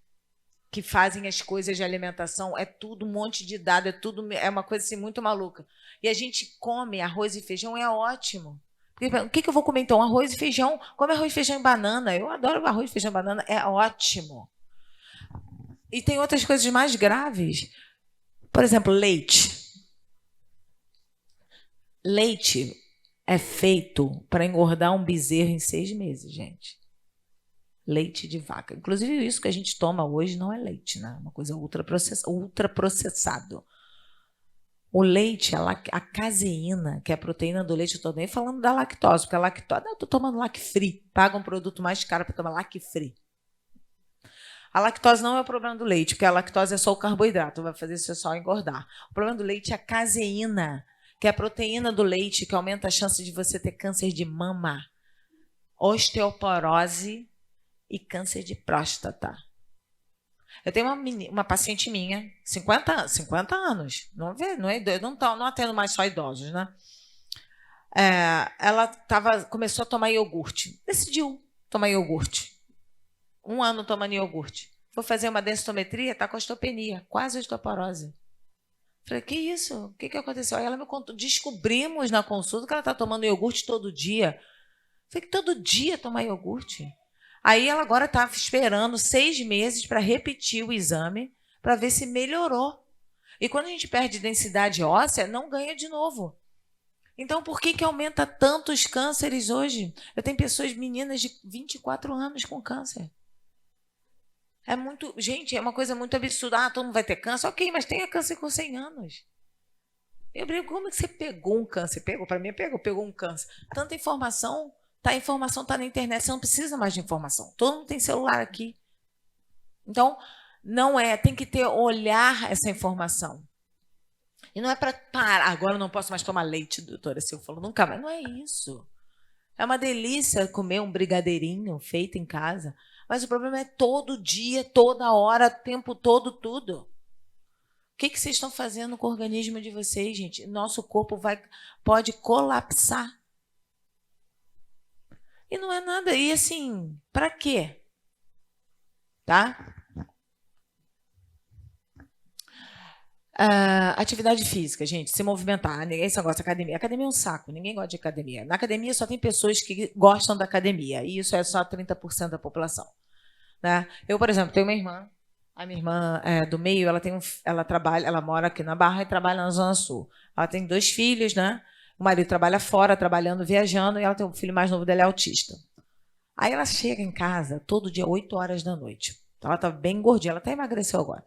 que fazem as coisas de alimentação, é tudo um monte de dado, é uma coisa assim muito maluca. E a gente come arroz e feijão, é ótimo. O que eu vou comer então? Arroz e feijão. Come arroz, feijão e banana. Eu adoro arroz, feijão e banana. É ótimo. E tem outras coisas mais graves. Por exemplo, leite. Leite é feito para engordar um bezerro em 6 meses, gente. Leite de vaca. Inclusive, isso que a gente toma hoje não é leite, né? Uma coisa ultraprocessado. O leite, a caseína, que é a proteína do leite, eu estou nem falando da lactose, porque a lactose, eu estou tomando Lacfree, paga um produto mais caro para tomar Lacfree. A lactose não é o problema do leite, porque a lactose é só o carboidrato, vai fazer você só engordar. O problema do leite é a caseína, que é a proteína do leite, que aumenta a chance de você ter câncer de mama, osteoporose e câncer de próstata. Eu tenho uma paciente minha, 50 anos, não atendo mais só idosos, né? Ela começou a tomar iogurte, decidiu tomar iogurte. 1 ano tomando iogurte. Foi fazer uma densitometria, está com osteopenia, quase osteoporose. Falei, que isso? O que aconteceu? Aí ela me contou, descobrimos na consulta que ela está tomando iogurte todo dia. Falei, que todo dia tomar iogurte? Aí ela agora está esperando 6 meses para repetir o exame para ver se melhorou. E quando a gente perde densidade óssea, não ganha de novo. Então, por que aumenta tanto os cânceres hoje? Eu tenho meninas de 24 anos com câncer. Gente, é uma coisa muito absurda. Todo mundo vai ter câncer? Ok, mas tenha câncer com 100 anos. Eu brinco, como é que você pegou um câncer? Para mim, pegou um câncer. Tanta informação. A informação está na internet, você não precisa mais de informação. Todo mundo tem celular aqui. Então, tem que olhar essa informação. E não é para parar, agora eu não posso mais tomar leite, doutora Silvia falou, nunca mais. Não é isso. É uma delícia comer um brigadeirinho feito em casa, mas o problema é todo dia, toda hora, o tempo todo, tudo. O que vocês estão fazendo com o organismo de vocês, gente? Nosso corpo pode colapsar. E não é nada. E assim, para quê? Tá? Atividade física, gente, se movimentar. Ninguém só gosta de academia. Academia é um saco, ninguém gosta de academia. Na academia só tem pessoas que gostam da academia. E isso é só 30% da população. Né? Eu, por exemplo, tenho uma irmã. A minha irmã do meio, ela mora aqui na Barra e trabalha na Zona Sul. Ela tem 2 filhos, né? O marido trabalha fora, trabalhando, viajando, e ela tem um filho mais novo dela, é autista. Aí ela chega em casa todo dia, 8 horas da noite. Ela está bem gordinha, ela até emagreceu agora.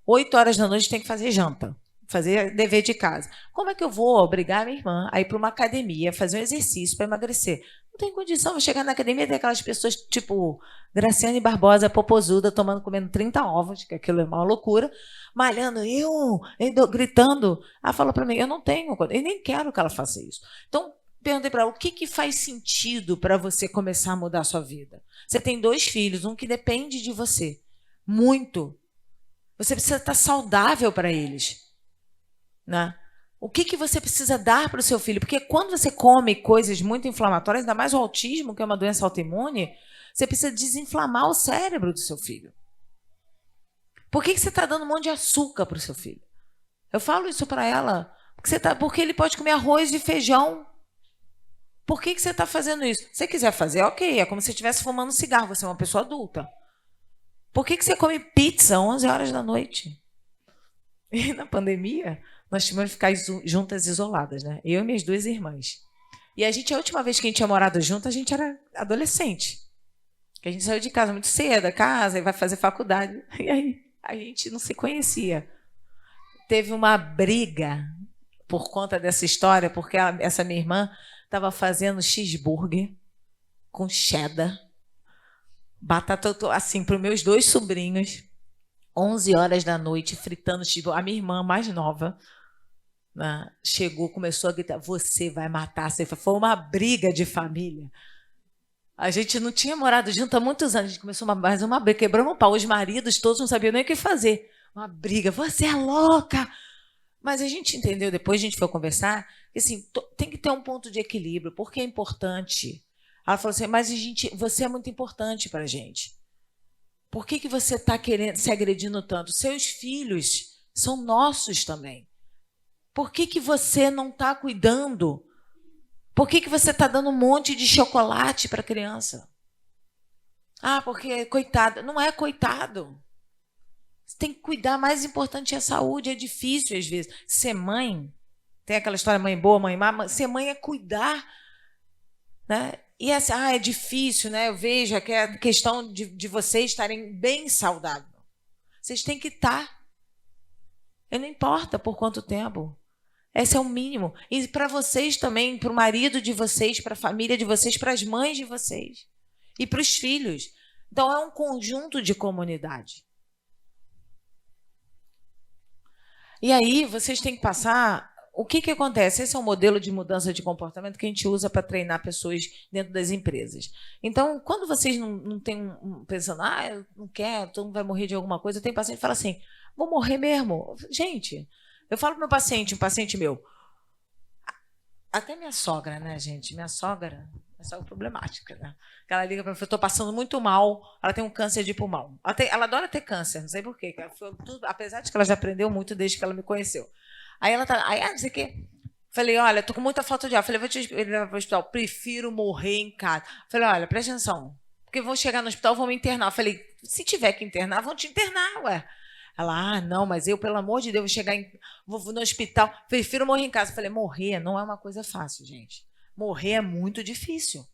8 horas da noite tem que fazer janta, fazer dever de casa. Como é que eu vou obrigar a minha irmã a ir para uma academia, fazer um exercício para emagrecer? Não tem condição, vou chegar na academia e ter aquelas pessoas tipo Graciane Barbosa, popozuda, comendo 30 ovos, que aquilo é uma loucura, malhando, gritando. Ela falou para mim, eu não tenho, eu nem quero que ela faça isso. Então, Perguntei para ela, o que faz sentido para você começar a mudar a sua vida? Você tem 2 filhos, um que depende de você. Muito. Você precisa estar saudável para eles. Né? O que você precisa dar para o seu filho? Porque quando você come coisas muito inflamatórias, ainda mais o autismo, que é uma doença autoimune, você precisa desinflamar o cérebro do seu filho. Por que você está dando um monte de açúcar para o seu filho? Eu falo isso para ela. Porque ele pode comer arroz e feijão. Por que você está fazendo isso? Se você quiser fazer, ok. É como se estivesse fumando cigarro. Você é uma pessoa adulta. Por que você come pizza às 11 horas da noite? E na pandemia, nós tínhamos que ficar juntas, isoladas, né? Eu e minhas 2 irmãs. E a última vez que a gente tinha morado junto, a gente era adolescente. Que a gente saiu de casa muito cedo, da casa, e vai fazer faculdade. E aí, a gente não se conhecia. Teve uma briga por conta dessa história, porque essa minha irmã estava fazendo cheeseburger com cheddar, batata, assim, para os meus 2 sobrinhos, 11 horas da noite, fritando cheeseburger. A minha irmã mais nova, né, chegou, começou a gritar, você vai matar. Foi uma briga de família. A gente não tinha morado junto há muitos anos, a gente começou mais uma briga, quebrando um pau. Os maridos todos não sabiam nem o que fazer. Uma briga, você é louca! Mas a gente entendeu, depois a gente foi conversar, que assim, tem que ter um ponto de equilíbrio, porque é importante. Ela falou assim, mas você é muito importante para a gente. Por que você está querendo se agredindo tanto? Seus filhos são nossos também. Por que você não está cuidando? Por que você está dando um monte de chocolate para a criança? Ah, porque coitado. Não é coitado. Você tem que cuidar, mais importante é a saúde, é difícil às vezes. Ser mãe, tem aquela história mãe boa, mãe má, ser mãe é cuidar, né? E assim, é difícil, né? Eu vejo que é a questão de vocês estarem bem saudáveis. Vocês têm que estar. E não importa por quanto tempo. Esse é o mínimo. E para vocês também, para o marido de vocês, para a família de vocês, para as mães de vocês e para os filhos. Então, é um conjunto de comunidade. E aí, vocês têm que passar... O que acontece? Esse é um modelo de mudança de comportamento que a gente usa para treinar pessoas dentro das empresas. Então, quando vocês não têm pensando, eu não quero, todo mundo vai morrer de alguma coisa, eu tenho paciente que fala assim, vou morrer mesmo. Gente, eu falo para o meu paciente, um paciente meu, até minha sogra, né, gente? Minha sogra é problemática, né? Ela liga para mim, eu estou passando muito mal, ela tem um câncer de pulmão. Ela adora ter câncer, não sei por quê. Apesar de que ela já aprendeu muito desde que ela me conheceu. Aí ela tá, não sei o quê. Falei, olha, tô com muita falta de ar. Falei, vou te levar para o hospital. Prefiro morrer em casa. Falei, olha, presta atenção. Porque vou chegar no hospital, vão me internar. Falei, se tiver que internar, vão te internar, ué. Ela, não, mas eu, pelo amor de Deus, vou no hospital. Prefiro morrer em casa. Falei, morrer não é uma coisa fácil, gente. Morrer é muito difícil.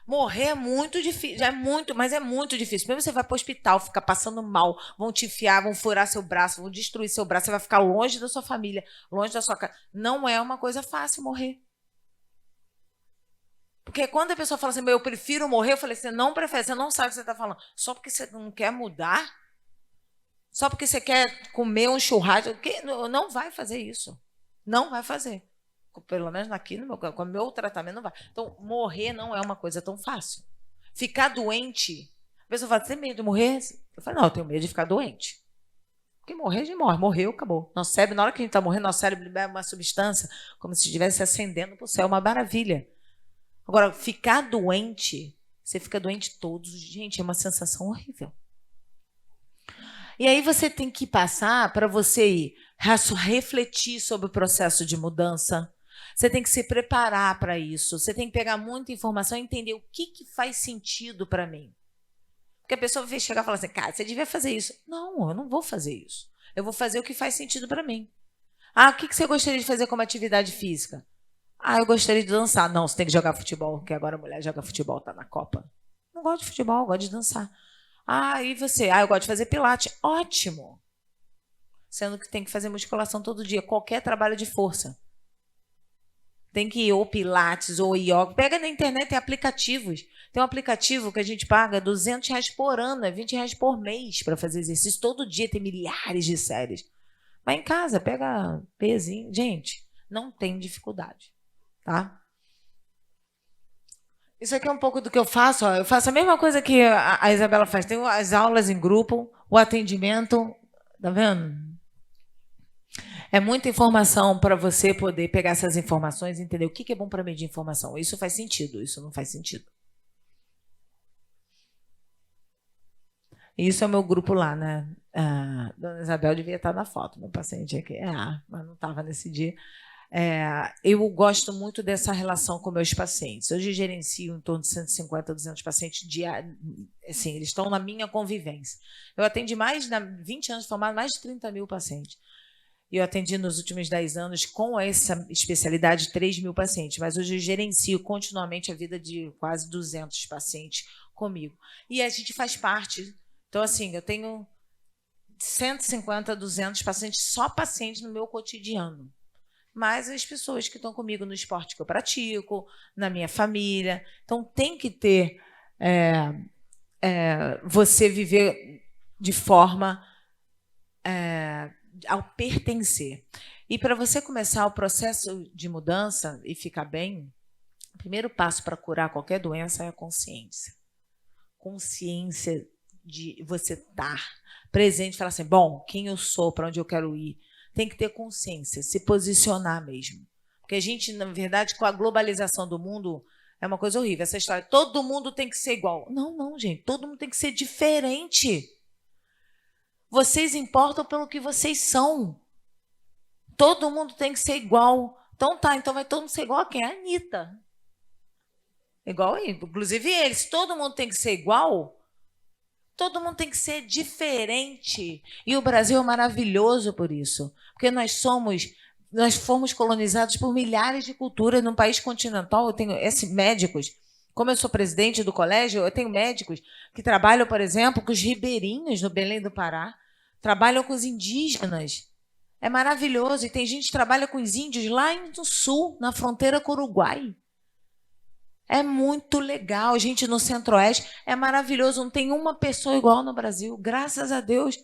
Morrer é muito difícil, mas é muito difícil. Primeiro você vai para o hospital, fica passando mal, vão te enfiar, vão furar seu braço, vão destruir seu braço, você vai ficar longe da sua família, longe da sua casa. Não é uma coisa fácil morrer. Porque quando a pessoa fala assim, eu prefiro morrer, eu falei, você não prefere, você não sabe o que você está falando. Só porque você não quer mudar? Só porque você quer comer um churrasco? Não vai fazer isso. Não vai fazer. Pelo menos aqui, com o meu tratamento, não vai. Então, morrer não é uma coisa tão fácil. Ficar doente, a pessoa fala, você tem medo de morrer? Eu falo, não, eu tenho medo de ficar doente. Porque morrer, a gente morre. Morreu, acabou. Nosso cérebro, na hora que a gente está morrendo, nosso cérebro libera uma substância, como se estivesse ascendendo para o céu, uma maravilha. Agora, ficar doente, você fica doente todos, gente, é uma sensação horrível. E aí você tem que passar para você ir refletir sobre o processo de mudança. Você tem que se preparar para isso. Você tem que pegar muita informação e entender o que faz sentido para mim. Porque a pessoa vai chegar e falar assim, cara, você devia fazer isso. Não, eu não vou fazer isso. Eu vou fazer o que faz sentido para mim. O que você gostaria de fazer como atividade física? Eu gostaria de dançar. Não, você tem que jogar futebol, porque agora a mulher joga futebol, tá na Copa. Não gosto de futebol, eu gosto de dançar. E você? Eu gosto de fazer pilates. Ótimo. Sendo que tem que fazer musculação todo dia, qualquer trabalho de força. Tem que ir ou pilates ou yoga. Pega na internet, tem aplicativos. Tem um aplicativo que a gente paga R$200 por ano, R$20 por mês para fazer exercício. Todo dia tem milhares de séries. Vai em casa, pega pezinho. Gente, não tem dificuldade. tá? Isso aqui é um pouco do que eu faço. Ó. Eu faço a mesma coisa que a Isabela faz. Tenho as aulas em grupo, o atendimento. Tá vendo? É muita informação para você poder pegar essas informações e entender o que é bom para medir informação. Isso faz sentido, isso não faz sentido. Isso é o meu grupo lá, né? A dona Isabel devia estar na foto, meu paciente aqui. Mas não estava nesse dia. Eu gosto muito dessa relação com meus pacientes. Hoje eu gerencio em torno de 150, 200 pacientes diários. Assim, eles estão na minha convivência. Eu atendi 20 anos formado, mais de 30 mil pacientes. E eu atendi nos últimos 10 anos, com essa especialidade, 3 mil pacientes. Mas hoje eu gerencio continuamente a vida de quase 200 pacientes comigo. E a gente faz parte. Então, assim, eu tenho 150, 200 pacientes, só pacientes no meu cotidiano. Mas as pessoas que estão comigo no esporte que eu pratico, na minha família. Então, tem que ter você viver de forma ao pertencer. E para você começar o processo de mudança e ficar bem, o primeiro passo para curar qualquer doença é a consciência. Consciência de você estar presente e falar assim, bom, quem eu sou, para onde eu quero ir. Tem que ter consciência, se posicionar mesmo. Porque a gente, na verdade, com a globalização do mundo, é uma coisa horrível. Essa história, todo mundo tem que ser igual. Não, gente, todo mundo tem que ser diferente. Vocês importam pelo que vocês são. Todo mundo tem que ser igual. Então vai todo mundo ser igual a quem? A Anitta. Igual aí. Inclusive eles. Todo mundo tem que ser igual. Todo mundo tem que ser diferente. E o Brasil é maravilhoso por isso. Porque nós fomos colonizados por milhares de culturas num país continental. Eu tenho médicos. Como eu sou presidente do colégio, eu tenho médicos que trabalham, por exemplo, com os ribeirinhos no Belém do Pará. Trabalham com os indígenas. É maravilhoso. E tem gente que trabalha com os índios lá no sul, na fronteira com o Uruguai. É muito legal. Gente, no Centro-Oeste é maravilhoso. Não tem uma pessoa igual no Brasil. Graças a Deus.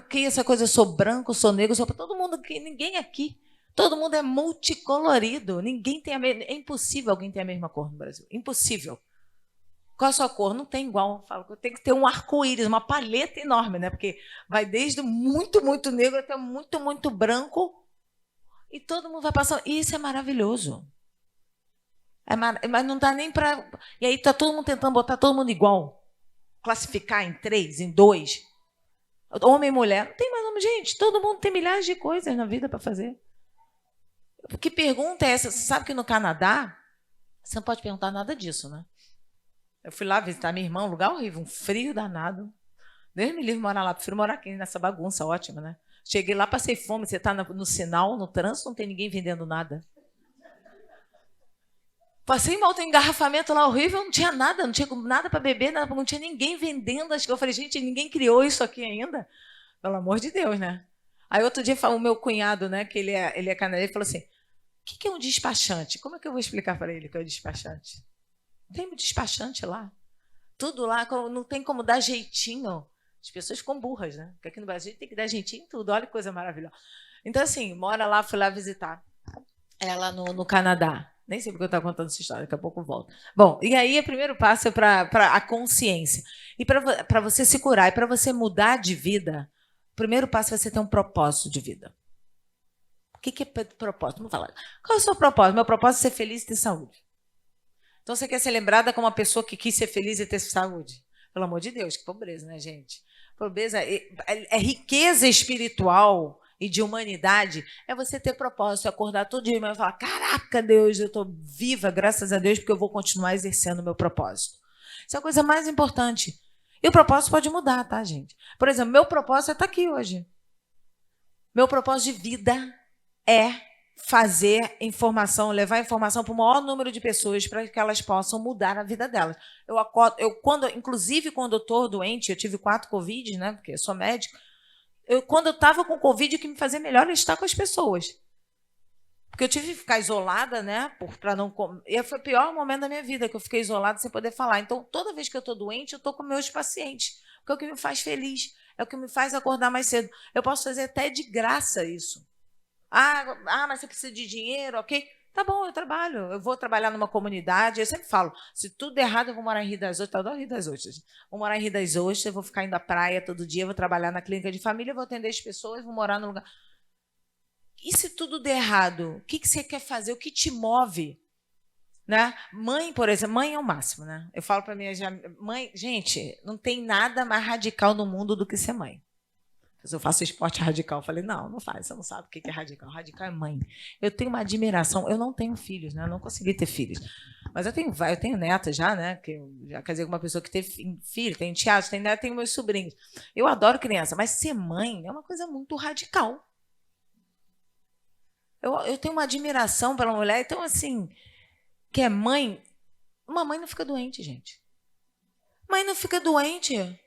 Que essa coisa, eu sou branco, sou negro, sou todo mundo aqui, ninguém aqui. Todo mundo é multicolorido. Ninguém tem é impossível alguém ter a mesma cor no Brasil. Impossível. Qual a sua cor? Não tem igual. Eu falo que tem que ter um arco-íris, uma paleta enorme, né? Porque vai desde muito, muito negro até muito, muito branco. E todo mundo vai passando. E isso é maravilhoso. Mas não dá nem para... E aí está todo mundo tentando botar todo mundo igual. Classificar em 3, em 2. Homem e mulher. Não tem mais nome. Gente, todo mundo tem milhares de coisas na vida para fazer. Que pergunta é essa? Você sabe que no Canadá, você não pode perguntar nada disso, né? Eu fui lá visitar minha irmã, um lugar horrível, um frio danado. Deus me livre morar lá, prefiro morar aqui nessa bagunça ótima, né? Cheguei lá, passei fome, você está no sinal, no trânsito, não tem ninguém vendendo nada. Passei mal, tem engarrafamento lá horrível, não tinha nada para beber, não tinha ninguém vendendo. Acho que eu falei, gente, ninguém criou isso aqui ainda. Pelo amor de Deus, né? Aí outro dia o meu cunhado, né, que ele é canadense, falou assim, o que é um despachante? Como é que eu vou explicar para ele o que é um despachante? Tem despachante lá. Tudo lá, não tem como dar jeitinho. As pessoas ficam burras, né? Porque aqui no Brasil tem que dar jeitinho em tudo. Olha que coisa maravilhosa. Então, assim, mora lá, fui lá visitar ela no Canadá. Nem sei porque eu estava contando essa história, daqui a pouco eu volto. Bom, e aí o primeiro passo é para a consciência. E para você se curar, e para você mudar de vida, o primeiro passo é você ter um propósito de vida. O que é propósito? Vamos falar. Qual é o seu propósito? Meu propósito é ser feliz e ter saúde. Então você quer ser lembrada como uma pessoa que quis ser feliz e ter saúde? Pelo amor de Deus, que pobreza, né, gente? Pobreza é riqueza espiritual e de humanidade. É você ter propósito, acordar todo dia e falar, caraca, Deus, eu estou viva, graças a Deus, porque eu vou continuar exercendo o meu propósito. Isso é a coisa mais importante. E o propósito pode mudar, tá, gente? Por exemplo, meu propósito é estar aqui hoje. Meu propósito de vida é fazer informação, levar informação para o maior número de pessoas para que elas possam mudar a vida delas. Inclusive, quando eu estou doente, eu tive 4 Covid, né? Porque eu sou médico. Quando eu estava com Covid, o que me fazia melhor é estar com as pessoas. Porque eu tive que ficar isolada, né? Para não. E foi o pior momento da minha vida, que eu fiquei isolada sem poder falar. Então, toda vez que eu estou doente, eu estou com meus pacientes. Porque é o que me faz feliz, é o que me faz acordar mais cedo. Eu posso fazer até de graça isso. Mas você precisa de dinheiro, ok? Tá bom, eu trabalho. Eu vou trabalhar numa comunidade. Eu sempre falo, se tudo der errado, eu vou morar em Rio das Ostras. Eu adoro Rio das Ostras. Vou morar em Rio das Ostras, vou ficar indo à praia todo dia, vou trabalhar na clínica de família, vou atender as pessoas, vou morar no lugar. E se tudo der errado, o que você quer fazer? O que te move? Né? Mãe, por exemplo, mãe é o máximo, né? Eu falo para minha mãe, gente, não tem nada mais radical no mundo do que ser mãe. Eu faço esporte radical. Eu falei, não faz, você não sabe o que é radical. Radical é mãe. Eu tenho uma admiração, eu não tenho filhos, né? Eu não consegui ter filhos. Mas eu tenho netas já, né? Que eu já casei com uma pessoa que teve filho, tem enteados, tem neto, tenho meus sobrinhos. Eu adoro criança, mas ser mãe é uma coisa muito radical. Eu tenho uma admiração pela mulher, então, assim, que é mãe, uma mãe não fica doente, gente. Mãe não fica doente.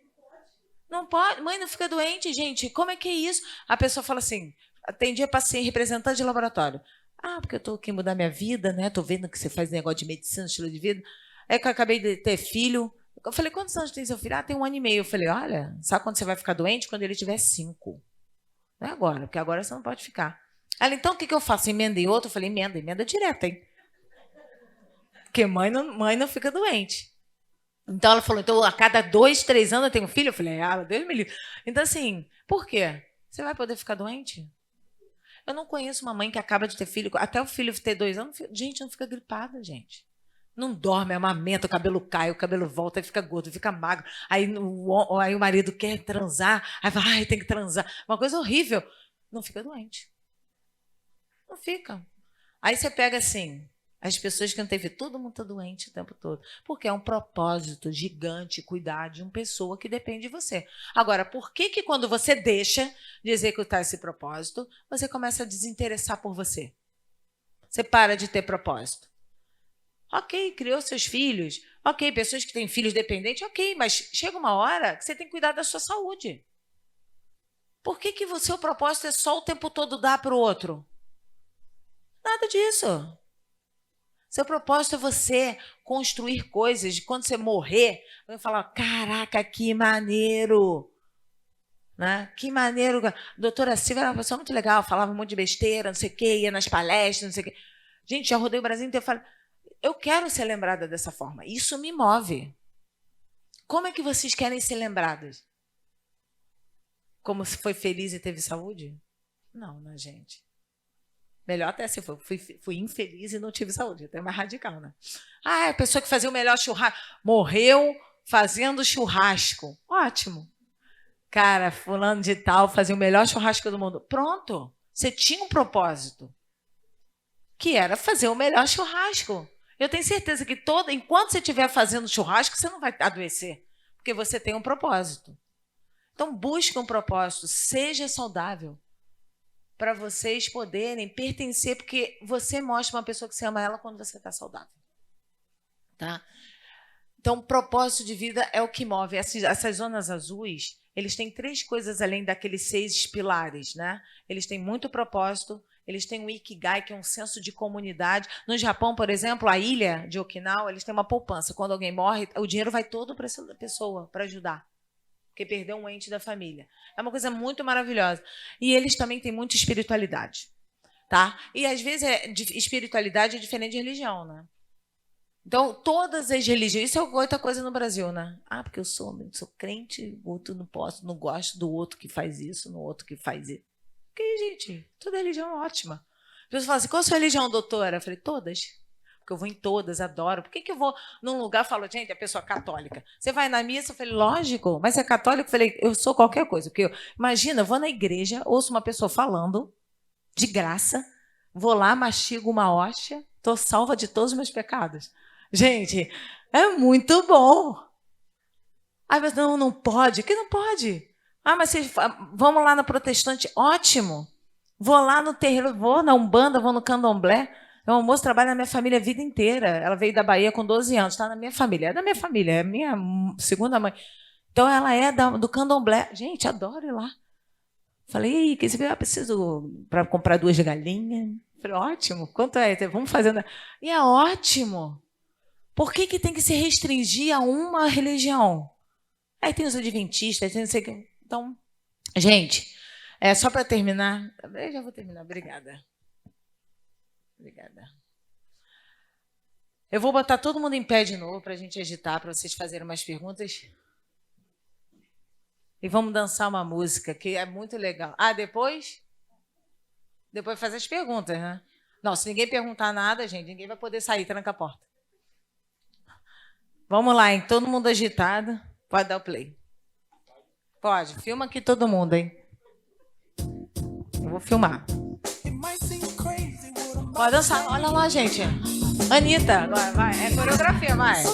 Não pode, mãe não fica doente, gente. Como é que é isso? A pessoa fala assim, atendia paciente, representante de laboratório. Ah, porque eu estou aqui mudar minha vida, né? Estou vendo que você faz negócio de medicina, estilo de vida. É que eu acabei de ter filho. Eu falei, quantos anos tem seu filho? Ah, tem 1 ano e meio. Eu falei, olha, sabe quando você vai ficar doente? Quando ele tiver 5. Não é agora, porque agora você não pode ficar. Ela, então o que eu faço? Emenda em outro? Eu falei, emenda direta, hein? Porque mãe não fica doente. Então ela falou, então a cada 2, 3 anos eu tenho filho? Eu falei, Deus me livre. Então assim, por quê? Você vai poder ficar doente? Eu não conheço uma mãe que acaba de ter filho, até o filho ter 2 anos, gente, não fica gripada, gente. Não dorme, amamenta, o cabelo cai, o cabelo volta, aí fica gordo, fica magro. Aí o marido quer transar, aí fala, ai, tem que transar. Uma coisa horrível. Não fica doente. Não fica. Aí você pega assim, as pessoas que não teve, todo mundo está doente o tempo todo. Porque é um propósito gigante cuidar de uma pessoa que depende de você. Agora, por que quando você deixa de executar esse propósito, você começa a desinteressar por você? Você para de ter propósito. Ok, criou seus filhos. Ok, pessoas que têm filhos dependentes. Ok, mas chega uma hora que você tem que cuidar da sua saúde. Por que o seu propósito é só o tempo todo dar para o outro? Nada disso. Seu propósito é você construir coisas de quando você morrer, vai falar, caraca, que maneiro. Né? Que maneiro. A doutora Silvia era uma pessoa muito legal, falava um monte de besteira, não sei o quê, ia nas palestras, não sei o quê. Gente, já rodei o Brasil inteiro, eu falei, eu quero ser lembrada dessa forma. Isso me move. Como é que vocês querem ser lembradas? Como se foi feliz e teve saúde? Não, né, gente? Melhor até se fui infeliz e não tive saúde. Até mais radical, né? Ah, a pessoa que fazia o melhor churrasco. Morreu fazendo churrasco. Ótimo. Cara, fulano de tal fazia o melhor churrasco do mundo. Pronto. Você tinha um propósito. Que era fazer o melhor churrasco. Eu tenho certeza que enquanto você estiver fazendo churrasco, você não vai adoecer. Porque você tem um propósito. Então, busque um propósito. Seja saudável. Para vocês poderem pertencer, porque você mostra uma pessoa que você ama ela quando você está saudável. Tá? Então, o propósito de vida é o que move. Essas zonas azuis, eles têm 3 coisas além daqueles 6 pilares. Né? Eles têm muito propósito, eles têm um Ikigai, que é um senso de comunidade. No Japão, por exemplo, a ilha de Okinawa, eles têm uma poupança. Quando alguém morre, o dinheiro vai todo para essa pessoa, para ajudar. Porque perdeu um ente da família. É uma coisa muito maravilhosa. E eles também têm muita espiritualidade. Tá? E às vezes espiritualidade é diferente de religião, né? Então, todas as religiões, isso é outra coisa no Brasil, né? Ah, porque eu sou crente, o outro não posso, não gosto do outro que faz isso, no outro que faz isso. Porque, gente, toda religião é ótima. As pessoas falam assim, qual a sua religião, doutora? Eu falei, todas. Porque eu vou em todas, adoro. Por que eu vou num lugar e falo, gente, a pessoa católica? Você vai na missa? Eu falei, lógico, mas você é católico? Eu falei, eu sou qualquer coisa. Porque imagina, eu vou na igreja, ouço uma pessoa falando, de graça, vou lá, mastigo uma hóstia, estou salva de todos os meus pecados. Gente, é muito bom. Aí você, não pode. Que não pode? Ah, mas vocês, vamos lá na protestante, ótimo. Vou lá no terreiro, vou na Umbanda, vou no Candomblé. Uma moça trabalha na minha família a vida inteira. Ela veio da Bahia com 12 anos, está na minha família. É da minha família, é minha segunda mãe. Então, ela é do Candomblé. Gente, adoro ir lá. Falei, quer saber? Eu preciso para comprar 2 galinhas. Falei, ótimo. Quanto é? Vamos fazendo. E é ótimo. Por que tem que se restringir a uma religião? Aí tem os adventistas, tem não sei o que. Então, gente, só para terminar. Eu já vou terminar. Obrigada. Obrigada. Eu vou botar todo mundo em pé de novo para a gente agitar, para vocês fazerem umas perguntas. E vamos dançar uma música que é muito legal. Ah, depois? Depois fazer as perguntas, né? Não, se ninguém perguntar nada, gente, ninguém vai poder sair, tranca a porta. Vamos lá, hein? Todo mundo agitado. Pode dar o play. Pode. Filma aqui todo mundo, hein? Eu vou filmar. Pode dançar. Olha lá, gente. Anitta, agora vai. É coreografia, vai.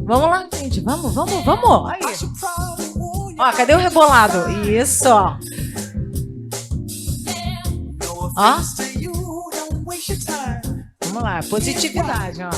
Vamos lá, gente. Vamos. Aí. Ó, cadê o rebolado? Isso, ó. Ó. Vamos lá, positividade, ó.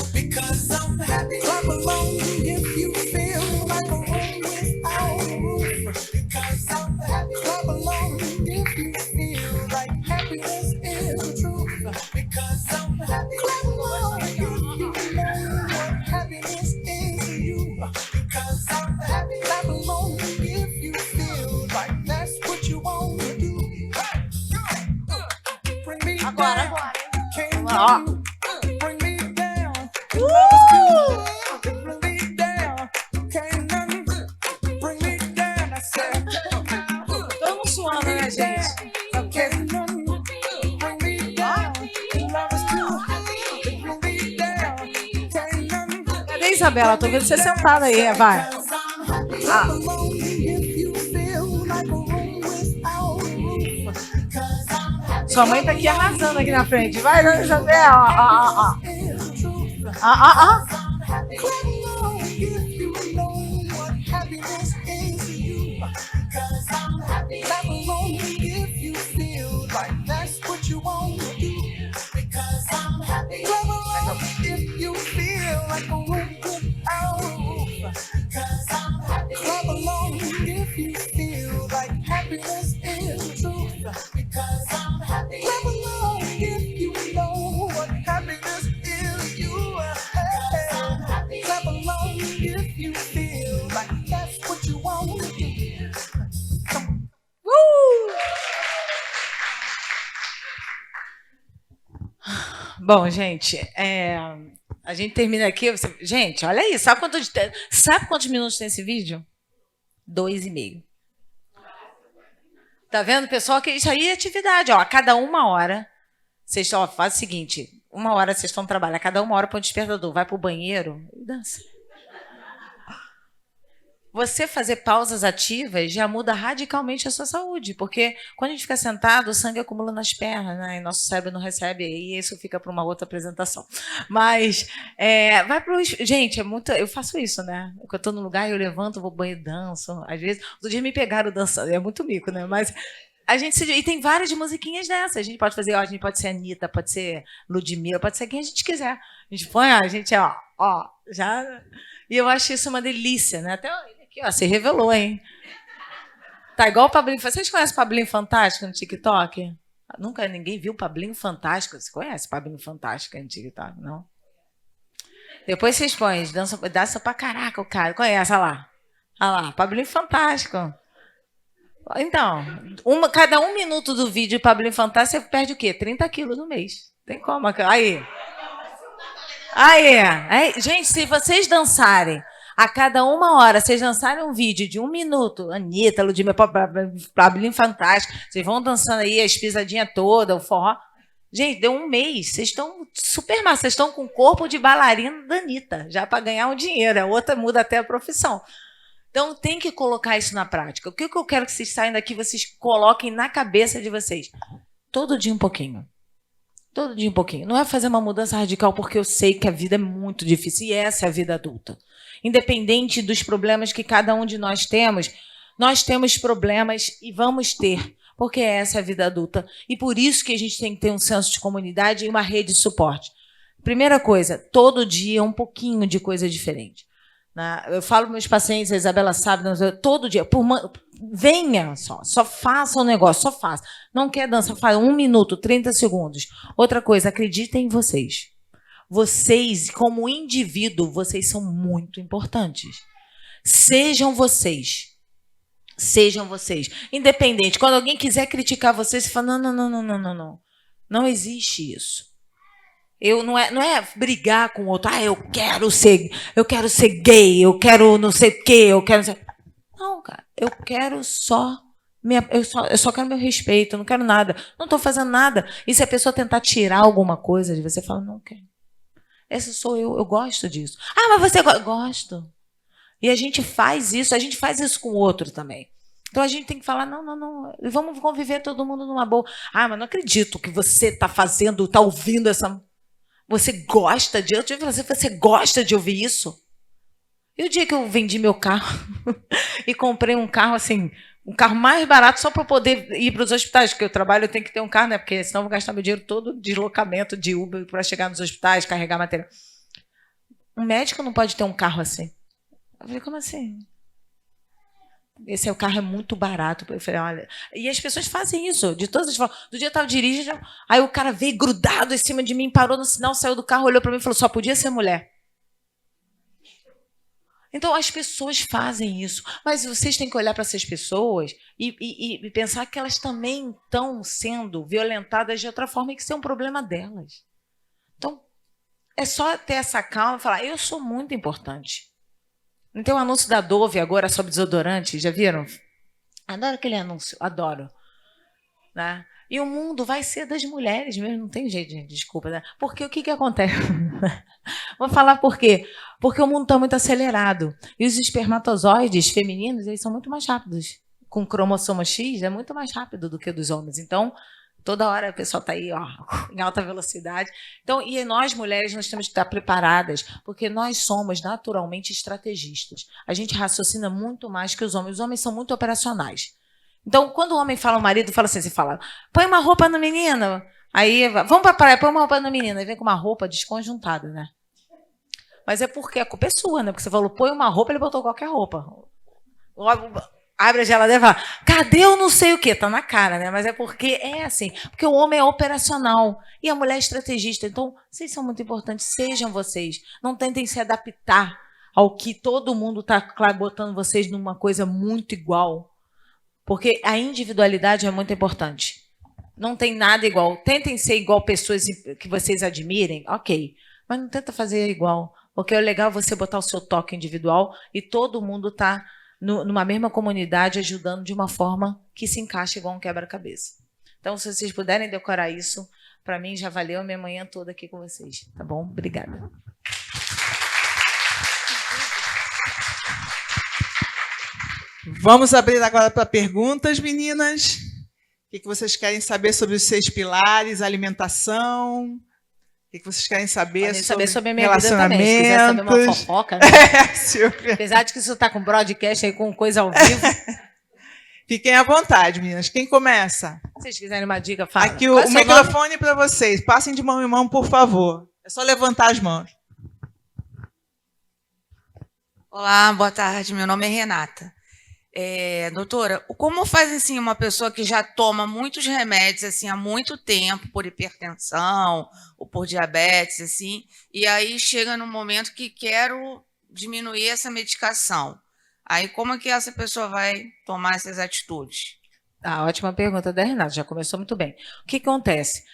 Agora. Ó. Estamos suando, né, gente? Cadê Isabela? Tô vendo você sentada aí, vai. Sua mãe tá aqui arrasando aqui na frente. Vai, Isabela. Bom, gente, a gente termina aqui. Gente, olha isso. Sabe quantos minutos tem esse vídeo? 2,5. Tá vendo, pessoal? Que isso aí é atividade. Ó, a cada 1 hora, vocês faz o seguinte: 1 hora vocês estão trabalhando, a cada 1 hora põe o despertador, vai pro banheiro e dança. Você fazer pausas ativas já muda radicalmente a sua saúde, porque quando a gente fica sentado, o sangue acumula nas pernas, né? E nosso cérebro não recebe, e isso fica para uma outra apresentação. Mas vai pro... Gente, é muito... Eu faço isso, né? Quando eu estou no lugar, eu levanto, vou pro banheiro, danço. Às vezes, outro dia me pegaram dançando, é muito mico, né? Mas a gente e tem várias musiquinhas dessas. A gente pode fazer, a gente pode ser Anitta, pode ser Ludmilla, pode ser quem a gente quiser. A gente põe, a gente, já... E eu acho isso uma delícia, né? Até aqui, ó, se revelou, hein? Tá igual o Pablinho. Vocês conhecem o Pablinho Fantástico no TikTok? Nunca ninguém viu o Pablinho Fantástico. Você conhece o Pablinho Fantástico no TikTok, não? Depois vocês põem, dança pra caraca o cara. Conhece, olha lá. Olha lá, Pablinho Fantástico. Então, cada 1 minuto do vídeo de Pablinho Fantástico, você perde o quê? 30 quilos no mês. Tem como. Aí. Gente, se vocês dançarem a cada 1 hora, vocês dançarem um vídeo de 1 minuto, Anitta, Ludmilla, Pablinho Fantástico, vocês vão dançando aí as pisadinhas todas, o forró. Gente, deu 1 mês, vocês estão super massa, vocês estão com o corpo de bailarina da Anitta, já para ganhar um dinheiro, a outra muda até a profissão. Então, tem que colocar isso na prática. O que eu quero que vocês saiam daqui, vocês coloquem na cabeça de vocês? Todo dia um pouquinho. Todo dia um pouquinho. Não é fazer uma mudança radical, porque eu sei que a vida é muito difícil, e essa é a vida adulta. Independente dos problemas que cada um de nós temos problemas e vamos ter, porque essa é a vida adulta. E por isso que a gente tem que ter um senso de comunidade e uma rede de suporte. Primeira coisa, todo dia um pouquinho de coisa diferente. Eu falo para meus pacientes, a Isabela sabe, todo dia, venha só faça o negócio, só faça. Não quer dança, faz 1 minuto, 30 segundos. Outra coisa, acreditem em vocês. Vocês, como indivíduo, vocês são muito importantes. Sejam vocês. Sejam vocês. Independente. Quando alguém quiser criticar vocês, você fala, não. Não existe isso. Não é brigar com o outro. Eu quero ser gay, eu quero não sei o quê, eu quero... Não, cara. Eu quero eu só quero meu respeito, eu não quero nada. Não estou fazendo nada. E se a pessoa tentar tirar alguma coisa de você, fala, não quero. Essa sou eu gosto disso. Mas você gosta? Gosto. E a gente faz isso com o outro também. Então a gente tem que falar, não, vamos conviver todo mundo numa boa. Mas não acredito que você está ouvindo essa... Você gosta de... Você gosta de ouvir isso? E o dia que eu vendi meu carro e comprei um carro assim, um carro mais barato só para poder ir para os hospitais, porque eu trabalho, eu tenho que ter um carro, né? Porque senão eu vou gastar meu dinheiro todo de deslocamento de Uber para chegar nos hospitais, carregar material. Um médico não pode ter um carro assim. Eu falei, como assim? Esse carro é muito barato. Eu falei, olha... E as pessoas fazem isso, de todas as formas. Do dia eu estava dirigindo, aí o cara veio grudado em cima de mim, parou no sinal, saiu do carro, olhou para mim e falou, só podia ser mulher. Então, as pessoas fazem isso. Mas vocês têm que olhar para essas pessoas e pensar que elas também estão sendo violentadas de outra forma e que isso é um problema delas. Então, é só ter essa calma e falar, eu sou muito importante. Não tem um anúncio da Dove agora sobre desodorante? Já viram? Adoro aquele anúncio, adoro. Né? E o mundo vai ser das mulheres mesmo, não tem jeito, gente, desculpa. Né? Porque o que acontece? Vou falar por quê. Porque o mundo está muito acelerado. E os espermatozoides femininos, eles são muito mais rápidos. Com cromossomo X, é muito mais rápido do que o dos homens. Então, toda hora o pessoal está aí, em alta velocidade. Então, e nós, mulheres, nós temos que estar preparadas, porque nós somos naturalmente estrategistas. A gente raciocina muito mais que os homens. Os homens são muito operacionais. Então, quando o homem fala ao marido, fala assim, você fala, põe uma roupa no menino. Aí, vamos para a praia, põe uma roupa no menino. Aí vem com uma roupa desconjuntada, né? Mas é porque a culpa é sua, né? Porque você falou, põe uma roupa, ele botou qualquer roupa. Abre a geladeira e fala, cadê eu não sei o quê? Tá na cara, né? Mas é porque é assim. Porque o homem é operacional e a mulher é estrategista. Então, vocês são muito importantes. Sejam vocês. Não tentem se adaptar ao que todo mundo está botando vocês numa coisa muito igual. Porque a individualidade é muito importante. Não tem nada igual. Tentem ser igual pessoas que vocês admirem, ok. Mas não tenta fazer igual. Porque é legal você botar o seu toque individual e todo mundo está numa mesma comunidade ajudando de uma forma que se encaixe igual um quebra-cabeça. Então, se vocês puderem decorar isso, para mim já valeu a minha manhã toda aqui com vocês. Tá bom? Obrigada. Vamos abrir agora para perguntas, meninas. O que vocês querem saber sobre os 6 pilares, alimentação? O que vocês querem saber sobre a minha vida também. Se quiser saber uma fofoca, né? Silvia. Apesar de que isso está com broadcast aí, com coisa ao vivo. Fiquem à vontade, meninas. Quem começa? Se vocês quiserem uma dica, fala. Aqui o microfone para vocês. Passem de mão em mão, por favor. É só levantar as mãos. Olá, boa tarde. Meu nome é Renata. Doutora, como faz assim uma pessoa que já toma muitos remédios assim há muito tempo por hipertensão ou por diabetes assim, e aí chega no momento que quero diminuir essa medicação? Aí como é que essa pessoa vai tomar essas atitudes? Ótima pergunta da Renata, já começou muito bem. O que acontece?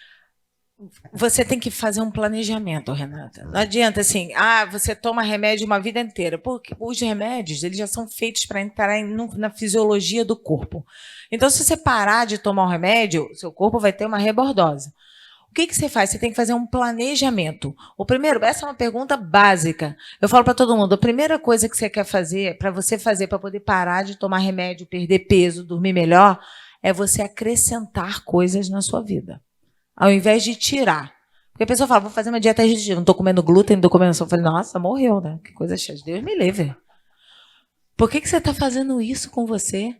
Você tem que fazer um planejamento, Renata. Não adianta assim, você toma remédio uma vida inteira, porque os remédios eles já são feitos para entrar na fisiologia do corpo. Então, se você parar de tomar o remédio, seu corpo vai ter uma rebordose. O que você faz? Você tem que fazer um planejamento. O primeiro, essa é uma pergunta básica. Eu falo para todo mundo, a primeira coisa que você quer fazer, para você fazer, para poder parar de tomar remédio, perder peso, dormir melhor, é você acrescentar coisas na sua vida, ao invés de tirar. Porque a pessoa fala, vou fazer uma dieta restritiva, não estou comendo glúten, não estou comendo... Eu falei, nossa, morreu, né? Que coisa cheia. Deus me livre. Por que você está fazendo isso com você?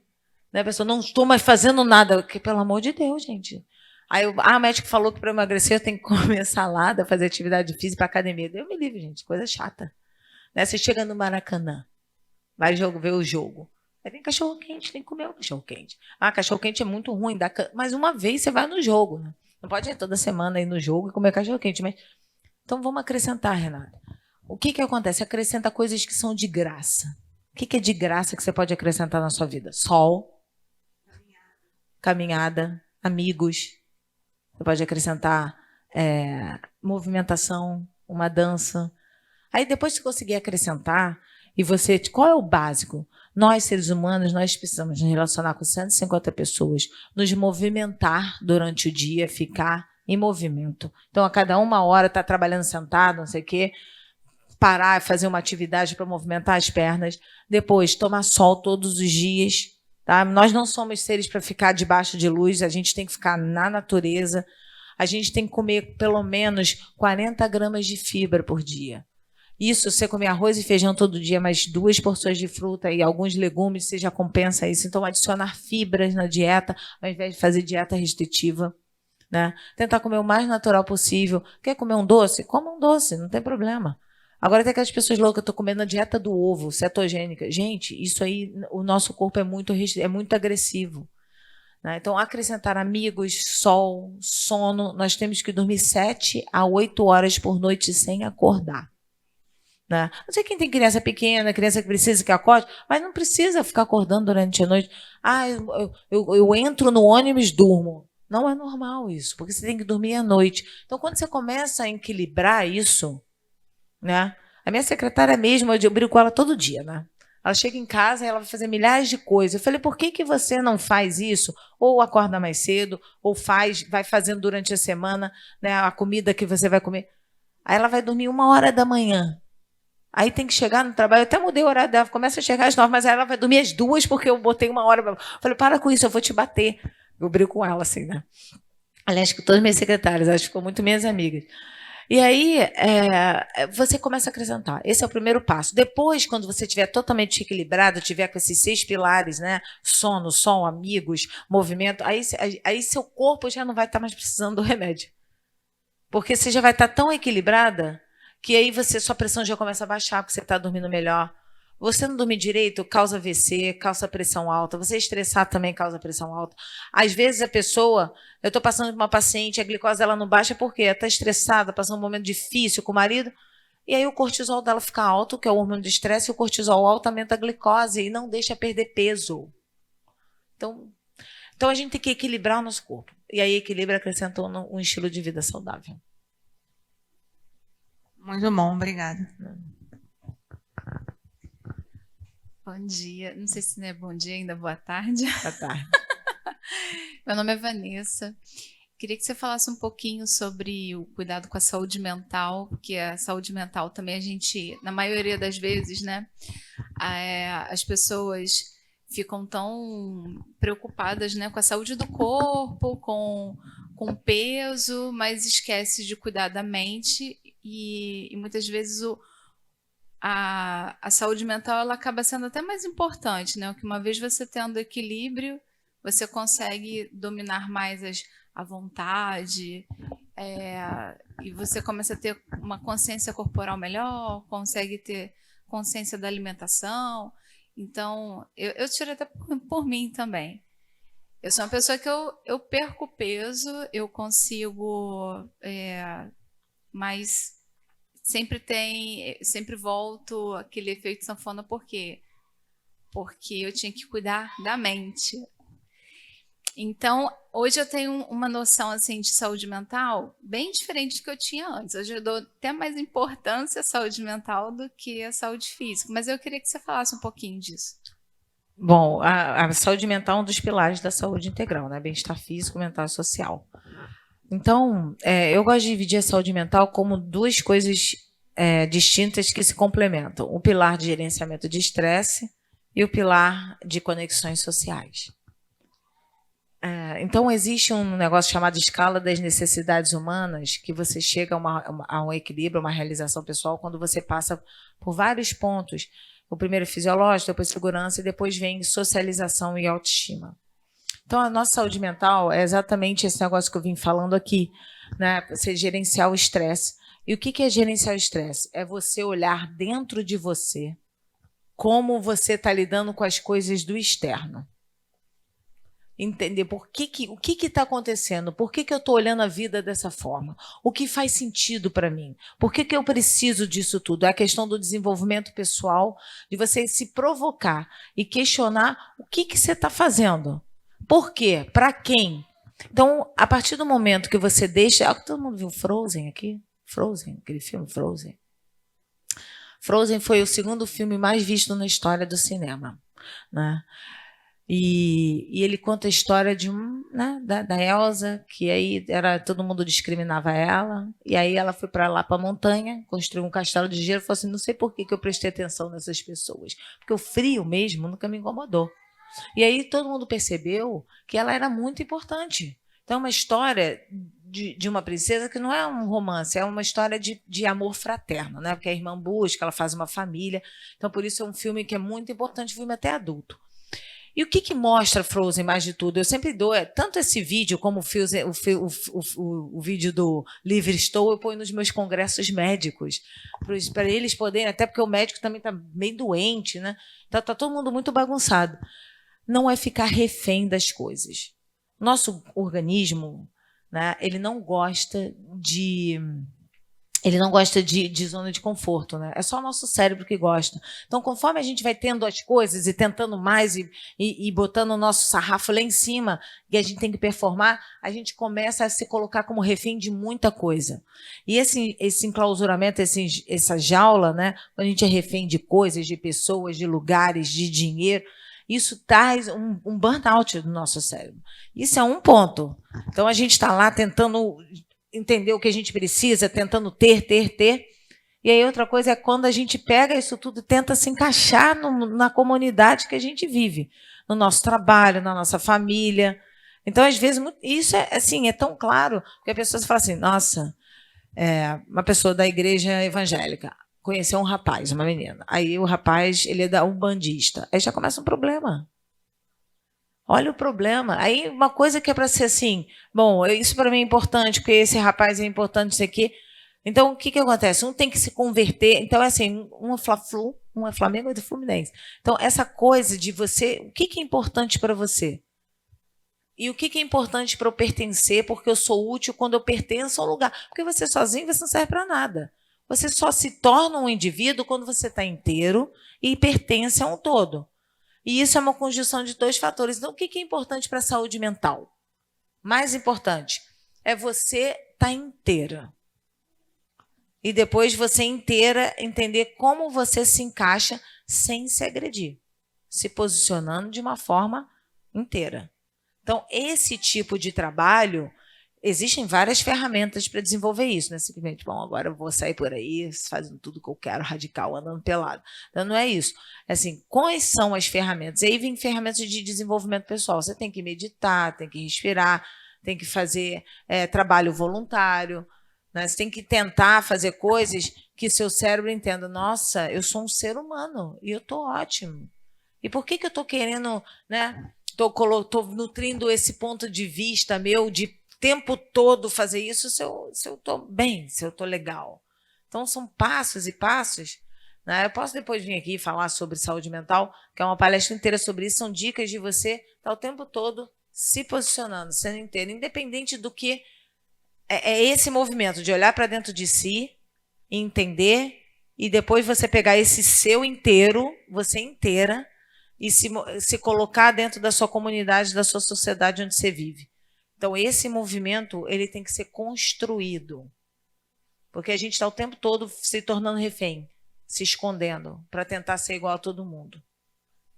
Né? A pessoa, não estou mais fazendo nada. Porque, pelo amor de Deus, gente. Aí o médico falou que para emagrecer eu tenho que comer salada, fazer atividade física para academia. Deus me livre, gente. Coisa chata. Né? Você chega no Maracanã, vai ver o jogo. Aí tem cachorro-quente, tem que comer o cachorro-quente. Ah, cachorro-quente é muito ruim, mas uma vez você vai no jogo, né? Não pode ir toda semana ir no jogo e comer cachorro-quente. Mas... Então vamos acrescentar, Renata. O que acontece? Acrescenta coisas que são de graça. O que é de graça que você pode acrescentar na sua vida? Sol, caminhada, amigos. Você pode acrescentar movimentação, uma dança. Aí depois que conseguir acrescentar, e você, qual é o básico? Nós, seres humanos, nós precisamos nos relacionar com 150 pessoas, nos movimentar durante o dia, ficar em movimento. Então, a cada 1 hora, está trabalhando sentado, não sei o quê, parar, fazer uma atividade para movimentar as pernas. Depois, tomar sol todos os dias. Tá? Nós não somos seres para ficar debaixo de luz, a gente tem que ficar na natureza. A gente tem que comer pelo menos 40 gramas de fibra por dia. Isso, você comer arroz e feijão todo dia, mais 2 porções de fruta e alguns legumes, você já compensa isso. Então, adicionar fibras na dieta, ao invés de fazer dieta restritiva. Né? Tentar comer o mais natural possível. Quer comer um doce? Coma um doce, não tem problema. Agora tem aquelas pessoas loucas, eu estou comendo a dieta do ovo, cetogênica. Gente, isso aí, o nosso corpo é muito agressivo. Né? Então, acrescentar amigos, sol, sono. Nós temos que dormir 7 a 8 horas por noite sem acordar. Né? Não sei quem tem criança pequena, criança que precisa que acorde, mas não precisa ficar acordando durante a noite. Ah, eu entro no ônibus e durmo. Não é normal isso, porque você tem que dormir à noite. Então, quando você começa a equilibrar isso, né? A minha secretária mesmo, eu brigo com ela todo dia, né? Ela chega em casa e ela vai fazer milhares de coisas. Eu falei, por que você não faz isso? Ou acorda mais cedo, ou vai fazendo durante a semana, né, a comida que você vai comer. Aí ela vai dormir 1 hora da manhã. Aí tem que chegar no trabalho, eu até mudei o horário dela, começa a chegar às 9, mas aí ela vai dormir às 2 porque eu botei 1 hora. Eu falei, para com isso, eu vou te bater. Eu brigo com ela assim, né? Aliás, com todas as minhas secretárias, acho que ficou muito minhas amigas. E aí, você começa a acrescentar. Esse é o primeiro passo. Depois, quando você estiver totalmente equilibrado, tiver com esses 6 pilares, né? Sono, som, amigos, movimento, aí seu corpo já não vai estar mais precisando do remédio. Porque você já vai estar tão equilibrada que aí sua pressão já começa a baixar, porque você está dormindo melhor. Você não dormir direito causa AVC, causa pressão alta. Você estressar também causa pressão alta. Às vezes a pessoa, eu estou passando por uma paciente, a glicose dela não baixa porque ela está estressada, passando um momento difícil com o marido, e aí o cortisol dela fica alto, que é o hormônio de estresse, e o cortisol alto aumenta a glicose e não deixa perder peso. Então a gente tem que equilibrar o nosso corpo. E aí equilíbrio acrescentando um estilo de vida saudável. Muito bom, obrigada. Bom dia. Não sei se não é bom dia ainda, boa tarde. Boa tarde. Meu nome é Vanessa. Queria que você falasse um pouquinho sobre o cuidado com a saúde mental, porque a saúde mental também a gente, na maioria das vezes, né, as pessoas ficam tão preocupadas, né, com a saúde do corpo, com o peso, mas esquece de cuidar da mente e muitas vezes a saúde mental ela acaba sendo até mais importante, né? Que uma vez você tendo equilíbrio, você consegue dominar mais a vontade, e você começa a ter uma consciência corporal melhor, consegue ter consciência da alimentação. Então, eu tiro até por mim também. Eu sou uma pessoa que eu perco peso, eu consigo, mas sempre volto aquele efeito sanfona, por quê? Porque eu tinha que cuidar da mente. Então, hoje eu tenho uma noção assim de saúde mental bem diferente do que eu tinha antes. Hoje eu dou até mais importância à saúde mental do que à saúde física. Mas eu queria que você falasse um pouquinho disso. Bom, a saúde mental é um dos pilares da saúde integral, né? Bem-estar físico, mental e social. Então, eu gosto de dividir a saúde mental como duas coisas distintas que se complementam. O pilar de gerenciamento de estresse e o pilar de conexões sociais. Então, existe um negócio chamado escala das necessidades humanas, que você chega a um equilíbrio, uma realização pessoal, quando você passa por vários pontos. O primeiro é fisiológico, depois segurança, e depois vem socialização e autoestima. Então, a nossa saúde mental é exatamente esse negócio que eu vim falando aqui, né? Você gerenciar o estresse. E o que é gerenciar o estresse? É você olhar dentro de você como você está lidando com as coisas do externo. Entender o que está acontecendo, por que eu estou olhando a vida dessa forma, o que faz sentido para mim, por que eu preciso disso tudo. É a questão do desenvolvimento pessoal, de você se provocar e questionar o que você está fazendo, por quê, para quem. Então, a partir do momento que você deixa... Todo mundo viu Frozen aqui? Frozen, aquele filme Frozen. Frozen foi o segundo filme mais visto na história do cinema, né? E ele conta a história de da Elsa, que aí todo mundo discriminava ela, e aí ela foi para lá, para a montanha, construiu um castelo de gelo, e falou assim: não sei por que eu prestei atenção nessas pessoas, porque o frio mesmo nunca me incomodou. E aí todo mundo percebeu que ela era muito importante. Então é uma história de uma princesa que não é um romance, é uma história de amor fraterno, né? Porque a irmã busca, ela faz uma família, então por isso é um filme que é muito importante, filme até adulto. E o que mostra Frozen mais de tudo? Eu sempre dou, tanto esse vídeo como o vídeo do Livre Estou, eu ponho nos meus congressos médicos, para eles poderem, até porque o médico também está meio doente, né? Tá todo mundo muito bagunçado. Não é ficar refém das coisas. Nosso organismo, né, ele não gosta de zona de conforto, né? É só o nosso cérebro que gosta. Então, conforme a gente vai tendo as coisas e tentando mais e botando o nosso sarrafo lá em cima, e a gente tem que performar, a gente começa a se colocar como refém de muita coisa. E esse enclausuramento, essa jaula, né? Quando a gente é refém de coisas, de pessoas, de lugares, de dinheiro, isso traz um burnout no nosso cérebro. Isso é um ponto. Então, a gente está lá tentando entender o que a gente precisa, tentando ter. E aí outra coisa é quando a gente pega isso tudo e tenta se encaixar na comunidade que a gente vive, no nosso trabalho, na nossa família. Então, às vezes, isso é tão claro que a pessoa fala assim: nossa, uma pessoa da igreja evangélica conheceu um rapaz, uma menina. Aí o rapaz, ele é umbandista. Aí já começa um problema. Olha o problema. Aí uma coisa que é para ser assim, bom, isso para mim é importante, porque esse rapaz é importante, isso aqui. Então, o que acontece? Um tem que se converter. Então, é assim, um é Fla-Flu, um é Flamengo e outro é Fluminense. Então, essa coisa de você, o que é importante para você? E o que é importante para eu pertencer, porque eu sou útil quando eu pertenço a um lugar. Porque você sozinho, você não serve para nada. Você só se torna um indivíduo quando você está inteiro e pertence a um todo. E isso é uma conjunção de dois fatores. Então, o que é importante para a saúde mental? Mais importante é você estar inteira. E depois você inteira entender como você se encaixa sem se agredir, se posicionando de uma forma inteira. Então, esse tipo de trabalho, existem várias ferramentas para desenvolver isso, não é simplesmente, bom, agora eu vou sair por aí fazendo tudo que eu quero, radical, andando pelado. Então, não é isso. É assim, quais são as ferramentas? Aí vem ferramentas de desenvolvimento pessoal. Você tem que meditar, tem que respirar, tem que fazer trabalho voluntário, né? Você tem que tentar fazer coisas que seu cérebro entenda: nossa, eu sou um ser humano e eu estou ótimo. E por que eu estou querendo, né? Estou nutrindo esse ponto de vista meu de tempo todo fazer isso se eu estou bem, se eu estou legal. Então, são passos e passos. Né? Eu posso depois vir aqui falar sobre saúde mental, que é uma palestra inteira sobre isso. São dicas de você estar o tempo todo se posicionando, sendo inteiro, independente do que é esse movimento de olhar para dentro de si, entender, e depois você pegar esse seu inteiro, você inteira, e se colocar dentro da sua comunidade, da sua sociedade onde você vive. Então, esse movimento ele tem que ser construído. Porque a gente está o tempo todo se tornando refém, se escondendo, para tentar ser igual a todo mundo.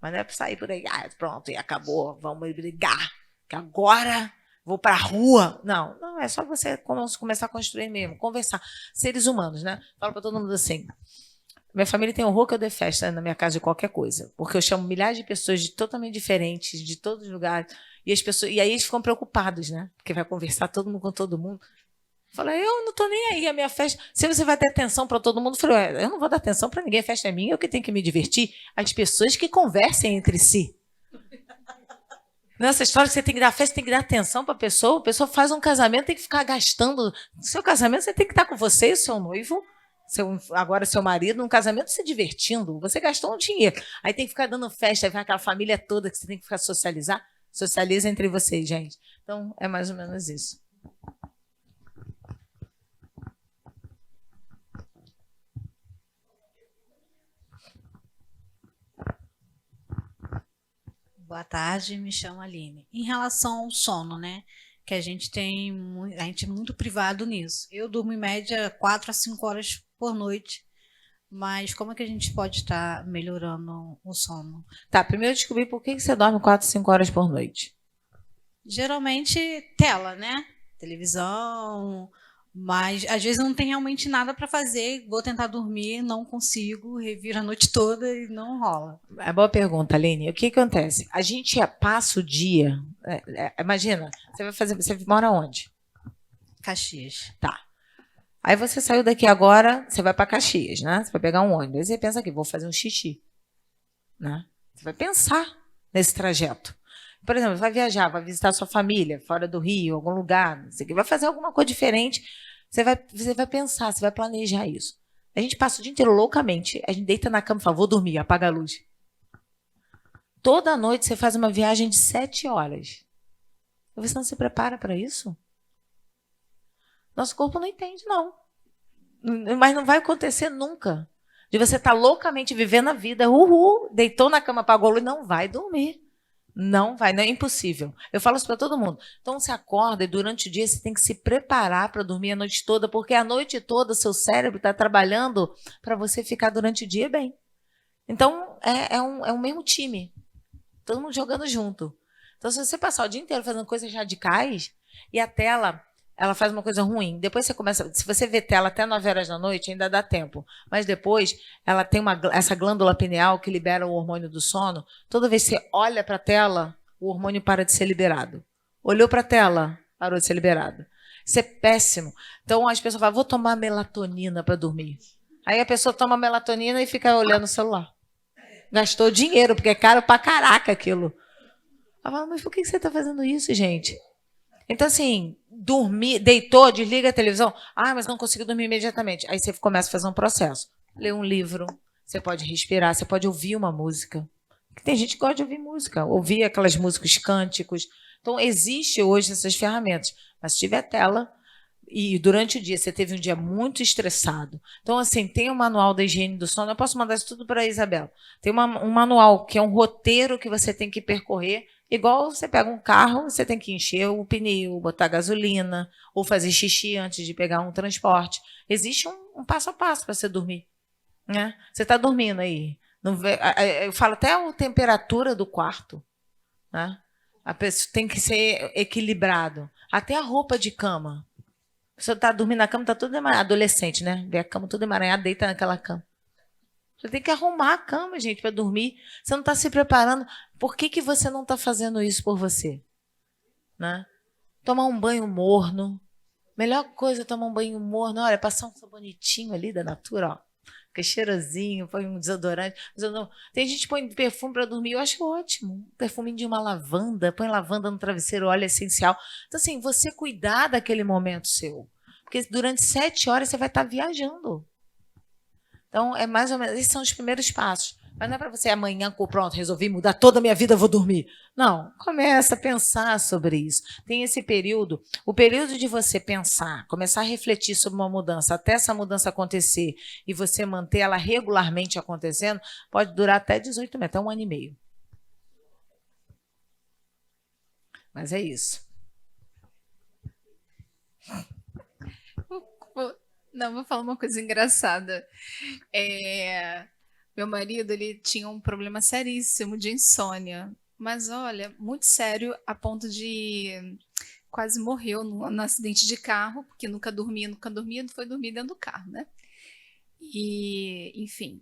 Mas não é para sair por aí, pronto, e acabou, vamos brigar. Que agora vou para a rua. Não, não, é só você começar a construir mesmo, conversar. Seres humanos, né? Falo para todo mundo assim. Minha família tem horror que eu dê festa na minha casa de qualquer coisa, porque eu chamo milhares de pessoas totalmente diferentes, de todos os lugares, e aí eles ficam preocupados, né? Porque vai conversar todo mundo com todo mundo. Fala, eu não estou nem aí, a minha festa. Se você vai ter atenção para todo mundo, eu falei, eu não vou dar atenção para ninguém, a festa é minha, eu que tenho que me divertir. As pessoas que conversem entre si. Nessa história que você tem que dar festa, tem que dar atenção para a pessoa faz um casamento, tem que ficar gastando. No seu casamento, você tem que estar com você e o seu noivo, agora seu marido, num casamento se divertindo. Você gastou um dinheiro. Aí tem que ficar dando festa, aí vai aquela família toda que você tem que ficar socializar. Socializa entre vocês, gente. Então, é mais ou menos isso. Boa tarde, me chamo Aline. Em relação ao sono, né? Que a gente é muito privado nisso. Eu durmo em média 4 a 5 horas por noite, mas como é que a gente pode estar melhorando o sono? Tá, primeiro eu descobri por que você dorme 4, 5 horas por noite. Geralmente tela, né? Televisão, mas às vezes não tem realmente nada para fazer. Vou tentar dormir, não consigo, reviro a noite toda e não rola. É boa pergunta, Aline. O que acontece? A gente passa o dia. Imagina, você mora onde? Caxias. Tá. Aí você saiu daqui agora, você vai para Caxias, né? Você vai pegar um ônibus. Aí você pensa aqui, vou fazer um xixi. Né? Você vai pensar nesse trajeto. Por exemplo, você vai viajar, vai visitar sua família, fora do Rio, algum lugar, não sei o que, vai fazer alguma coisa diferente. Você vai pensar, você vai planejar isso. A gente passa o dia inteiro loucamente, a gente deita na cama e fala, vou dormir, apaga a luz. Toda noite você faz uma viagem de 7 horas. Você não se prepara para isso? Nosso corpo não entende, não. Mas não vai acontecer nunca. De você estar loucamente vivendo a vida, deitou na cama, apagou a luz, não vai dormir. Não vai, não é impossível. Eu falo isso para todo mundo. Então você acorda e durante o dia você tem que se preparar para dormir a noite toda, porque a noite toda o seu cérebro está trabalhando para você ficar durante o dia bem. Então é um mesmo time. Todo mundo jogando junto. Então se você passar o dia inteiro fazendo coisas radicais e a tela, ela faz uma coisa ruim. Depois você começa, se você vê tela até 9 horas da noite, ainda dá tempo. Mas depois, ela tem essa glândula pineal que libera o hormônio do sono. Toda vez que você olha para a tela, o hormônio para de ser liberado. Olhou para a tela, parou de ser liberado. Isso é péssimo. Então as pessoas falam, vou tomar melatonina para dormir. Aí a pessoa toma melatonina e fica olhando o celular. Gastou dinheiro, porque é caro pra caraca aquilo. Ela fala, mas por que você está fazendo isso, gente? Então, assim, dormir, deitou, desliga a televisão. Ah, mas não consigo dormir imediatamente. Aí você começa a fazer um processo. Lê um livro, você pode respirar, você pode ouvir uma música. Tem gente que gosta de ouvir música, ouvir aquelas músicas cânticos. Então, existe hoje essas ferramentas. Mas se tiver tela e durante o dia você teve um dia muito estressado. Então, assim, tem um manual da higiene do sono. Eu posso mandar isso tudo para a Isabela. Tem um manual que é um roteiro que você tem que percorrer. Igual você pega um carro, você tem que encher o pneu, botar gasolina, ou fazer xixi antes de pegar um transporte. Existe um passo a passo para você dormir. Né? Você está dormindo aí. Eu falo até a temperatura do quarto. Né? A pessoa tem que ser equilibrado. Até a roupa de cama. A pessoa está dormindo na cama, está tudo emaranhado. Adolescente, né? Vê a cama toda emaranhada, deita naquela cama. Você tem que arrumar a cama, gente, para dormir. Você não está se preparando. Por que você não está fazendo isso por você? Né? Tomar um banho morno. Melhor coisa é tomar um banho morno. Olha, passar um sabonetinho ali da Natura, ó. Fica cheirosinho, põe um desodorante. Tem gente que põe perfume para dormir, eu acho ótimo. Um perfuminho de uma lavanda, põe lavanda no travesseiro, óleo essencial. Então, assim, você cuidar daquele momento seu. Porque durante 7 horas você vai estar viajando. Então, é mais ou menos, esses são os primeiros passos. Mas não é para você amanhã, pronto, resolvi mudar toda a minha vida, vou dormir. Não, começa a pensar sobre isso. Tem esse período, o período de você pensar, começar a refletir sobre uma mudança, até essa mudança acontecer e você manter ela regularmente acontecendo, pode durar até 18 meses, até 1 ano e meio. Mas é isso. Não, vou falar uma coisa engraçada. Meu marido, ele tinha um problema seríssimo de insônia. Mas, olha, muito sério, a ponto de quase morreu no acidente de carro, porque nunca dormia, foi dormir dentro do carro, né? E, enfim,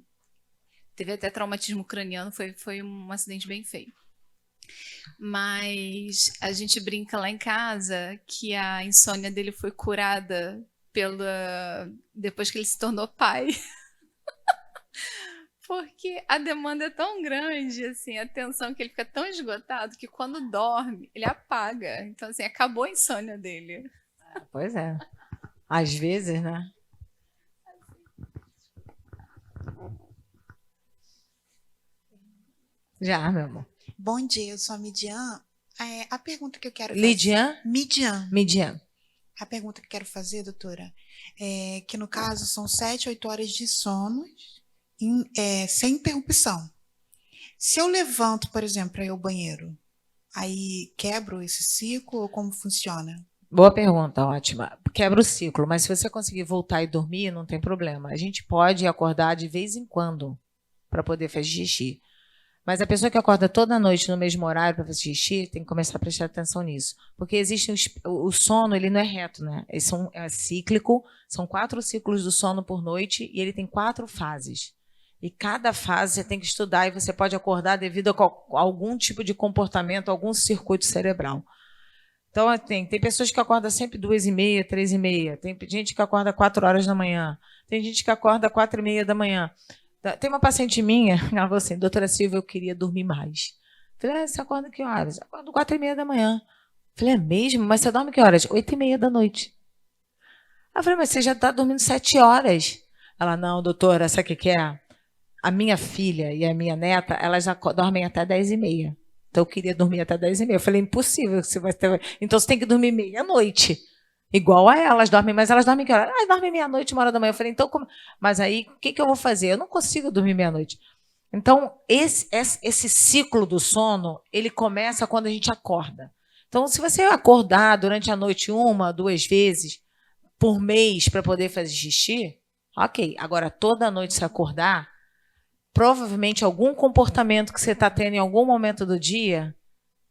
teve até traumatismo craniano, foi um acidente bem feio. Mas a gente brinca lá em casa que a insônia dele foi curada depois que ele se tornou pai. Porque a demanda é tão grande, assim, a tensão, que ele fica tão esgotado que quando dorme, ele apaga. Então, assim, acabou a insônia dele. Pois é. Às vezes, né? Já, meu amor. Bom dia, eu sou a Midian. A pergunta que eu quero Lidian? fazer... Midian. Midian. A pergunta que eu quero fazer, doutora, é que no caso são 7, 8 horas de sono sem interrupção. Se eu levanto, por exemplo, para ir ao banheiro, aí quebro esse ciclo ou como funciona? Boa pergunta, ótima. Quebra o ciclo, mas se você conseguir voltar e dormir, não tem problema. A gente pode acordar de vez em quando para poder fazer xixi. Mas a pessoa que acorda toda noite no mesmo horário para fazer xixi tem que começar a prestar atenção nisso. Porque existe o sono, ele não é reto, né? É cíclico, são 4 ciclos do sono por noite e ele tem 4 fases. E cada fase você tem que estudar e você pode acordar devido a algum tipo de comportamento, algum circuito cerebral. Então, tem pessoas que acordam sempre 2h30, 3h30. Tem gente que acorda 4 horas da manhã. Tem gente que acorda 4h30 da manhã. Tem uma paciente minha, ela falou assim, doutora Silvia, eu queria dormir mais. Falei, você acorda que horas? Acordo 4h30 da manhã. Falei, é mesmo? Mas você dorme que horas? 8h30 da noite. Eu falei, mas você já está dormindo 7 horas. Ela, não, doutora, sabe o que é? A minha filha e a minha neta, elas já dormem até 10h30. Então, eu queria dormir até 10h30. Eu falei, impossível. Você vai ter... Então, você tem que dormir meia-noite. Igual a elas dormem, mas elas dormem que hora? Ah, dormem meia-noite, 1h da manhã. Eu falei, então, como... Mas aí, o que eu vou fazer? Eu não consigo dormir meia-noite. Então, esse ciclo do sono, ele começa quando a gente acorda. Então, se você acordar durante a noite 1, 2 vezes por mês para poder fazer xixi, ok. Agora, toda noite se acordar, provavelmente algum comportamento que você está tendo em algum momento do dia,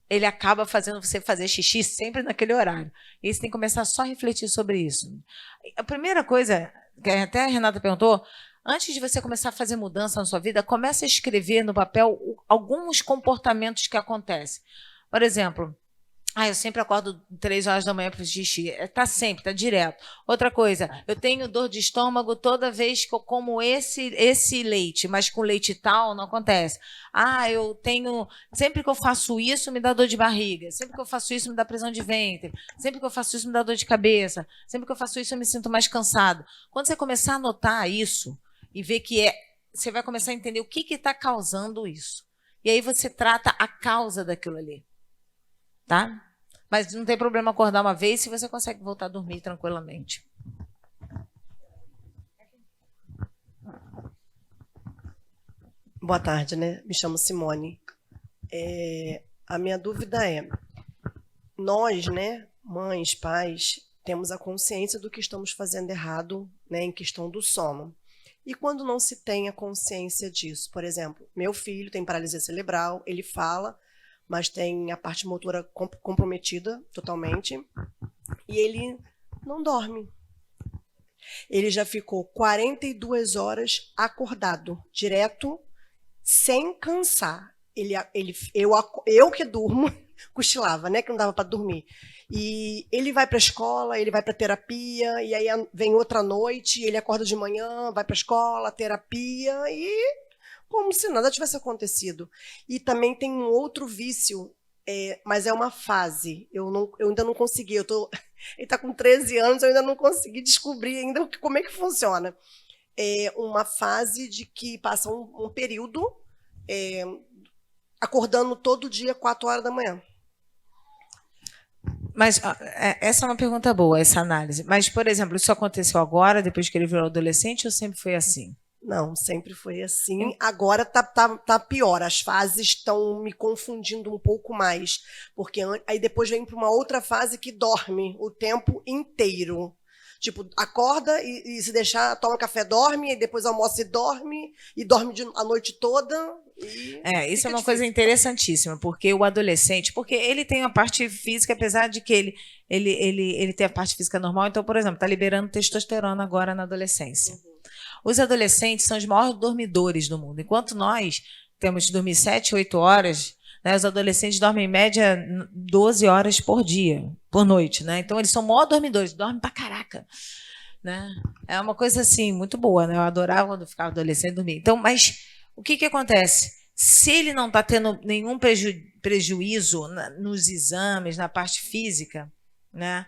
ele acaba fazendo você fazer xixi sempre naquele horário. E você tem que começar só a refletir sobre isso. A primeira coisa, que até a Renata perguntou, antes de você começar a fazer mudança na sua vida, comece a escrever no papel alguns comportamentos que acontecem. Por exemplo, eu sempre acordo 3 horas da manhã para fazer xixi. Está sempre, está direto. Outra coisa, eu tenho dor de estômago toda vez que eu como esse leite, mas com leite tal não acontece. Eu tenho... Sempre que eu faço isso, me dá dor de barriga. Sempre que eu faço isso, me dá prisão de ventre. Sempre que eu faço isso, me dá dor de cabeça. Sempre que eu faço isso, eu me sinto mais cansado. Quando você começar a notar isso e ver você vai começar a entender o que está causando isso. E aí você trata a causa daquilo ali. Tá? Mas não tem problema acordar uma vez se você consegue voltar a dormir tranquilamente. Boa tarde, né? Me chamo Simone. A minha dúvida é, nós, né, mães, pais, temos a consciência do que estamos fazendo errado, né, em questão do sono. E quando não se tem a consciência disso? Por exemplo, meu filho tem paralisia cerebral, ele fala, mas tem a parte motora comprometida totalmente, e ele não dorme. Ele já ficou 42 horas acordado, direto, sem cansar. Eu que durmo, cochilava, né, que não dava para dormir. E ele vai para a escola, ele vai para terapia, e aí vem outra noite, ele acorda de manhã, vai para a escola, terapia, e... como se nada tivesse acontecido. E também tem um outro vício, mas é uma fase. Eu ainda não consegui. Ele está com 13 anos, eu ainda não consegui descobrir ainda como é que funciona. É uma fase de que passa um período acordando todo dia, 4 horas da manhã. Mas essa é uma pergunta boa, essa análise. Mas, por exemplo, isso aconteceu agora, depois que ele virou adolescente, ou sempre foi assim? Não, sempre foi assim. Agora tá pior. As fases estão me confundindo um pouco mais. Porque aí depois vem para uma outra fase que dorme o tempo inteiro. Tipo, acorda e se deixar, toma café, dorme, e depois almoça e dorme a noite toda. e Isso é fica uma coisa difícil. interessantíssima, porque o adolescente, porque ele tem a parte física, apesar de que ele tem a parte física normal, então, por exemplo, está liberando testosterona agora na adolescência. Os adolescentes são os maiores dormidores do mundo. Enquanto nós temos de dormir 7, 8 horas, né, os adolescentes dormem em média 12 horas por dia, por noite. Né? Então, eles são maiores dormidores, dormem pra caraca. Né? É uma coisa assim, muito boa. Né? Eu adorava quando ficava adolescente dormir. Então, mas o que acontece? Se ele não está tendo nenhum prejuízo nos exames, na parte física, né?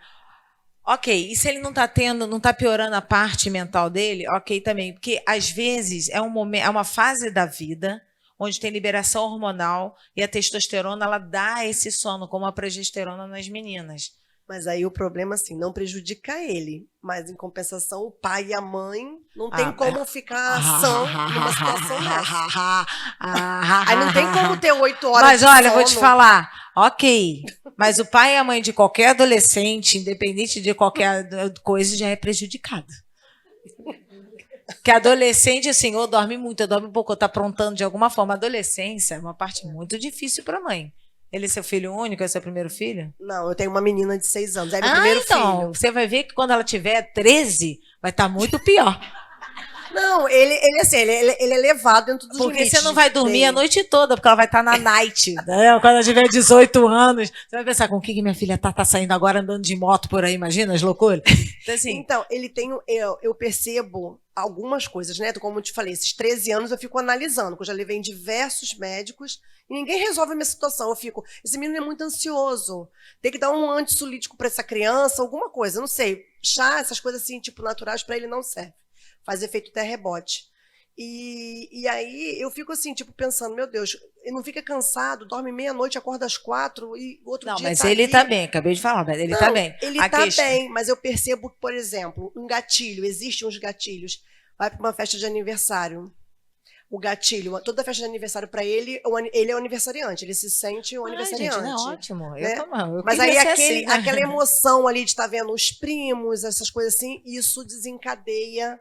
Ok, e se ele não está não está piorando a parte mental dele, ok também, porque às vezes é uma fase da vida onde tem liberação hormonal e a testosterona ela dá esse sono, como a progesterona nas meninas. Mas aí o problema, assim, não prejudica ele. Mas, em compensação, o pai e a mãe não tem como ficar são numa situação dessa. Aí não tem como ter 8 horas Mas de olha, sono. vou te falar, ok. Mas o pai e a mãe de qualquer adolescente, independente de qualquer coisa, já é prejudicado. Porque adolescente, assim, ou dorme muito, ou dorme pouco, ou está aprontando de alguma forma. A adolescência é uma parte muito difícil para a mãe. Ele é seu filho único? É seu primeiro filho? Não, eu tenho uma menina de 6 anos. É meu primeiro então, filho. você vai ver que quando ela tiver 13, vai estar muito pior. Não, ele é levado dentro dos Porque limites você não vai dormir a dele. noite toda, porque ela vai estar na night. Né? Quando ela tiver 18 anos, você vai pensar com o que minha filha tá saindo agora andando de moto por aí, imagina as loucuras? Então, assim, Então, ele tem. Eu percebo algumas coisas, né? Como eu te falei, esses 13 anos eu fico analisando, que eu já levei em diversos médicos e ninguém resolve a minha situação. Eu fico, esse menino é muito ansioso. Tem que dar um antissolítico para essa criança, alguma coisa, não sei. Chá, essas coisas assim, tipo, naturais, para ele não serve. Faz efeito até rebote. E aí eu fico assim, tipo, pensando, meu Deus, ele não fica cansado, dorme meia-noite, acorda às 4 e outro não, dia mas tá ele ali. tá bem, acabei de falar, mas ele tá Não, bem. Ele A tá questão- bem, mas eu percebo, por exemplo, um gatilho, existem uns gatilhos. Vai para uma festa de aniversário. O gatilho, toda festa de aniversário para ele, ele é o aniversariante, ele se sente o aniversariante. Gente, não, ótimo. né? Eu Mas queria aí ser assim, né? aquela emoção ali de estar vendo os primos, essas coisas assim, isso desencadeia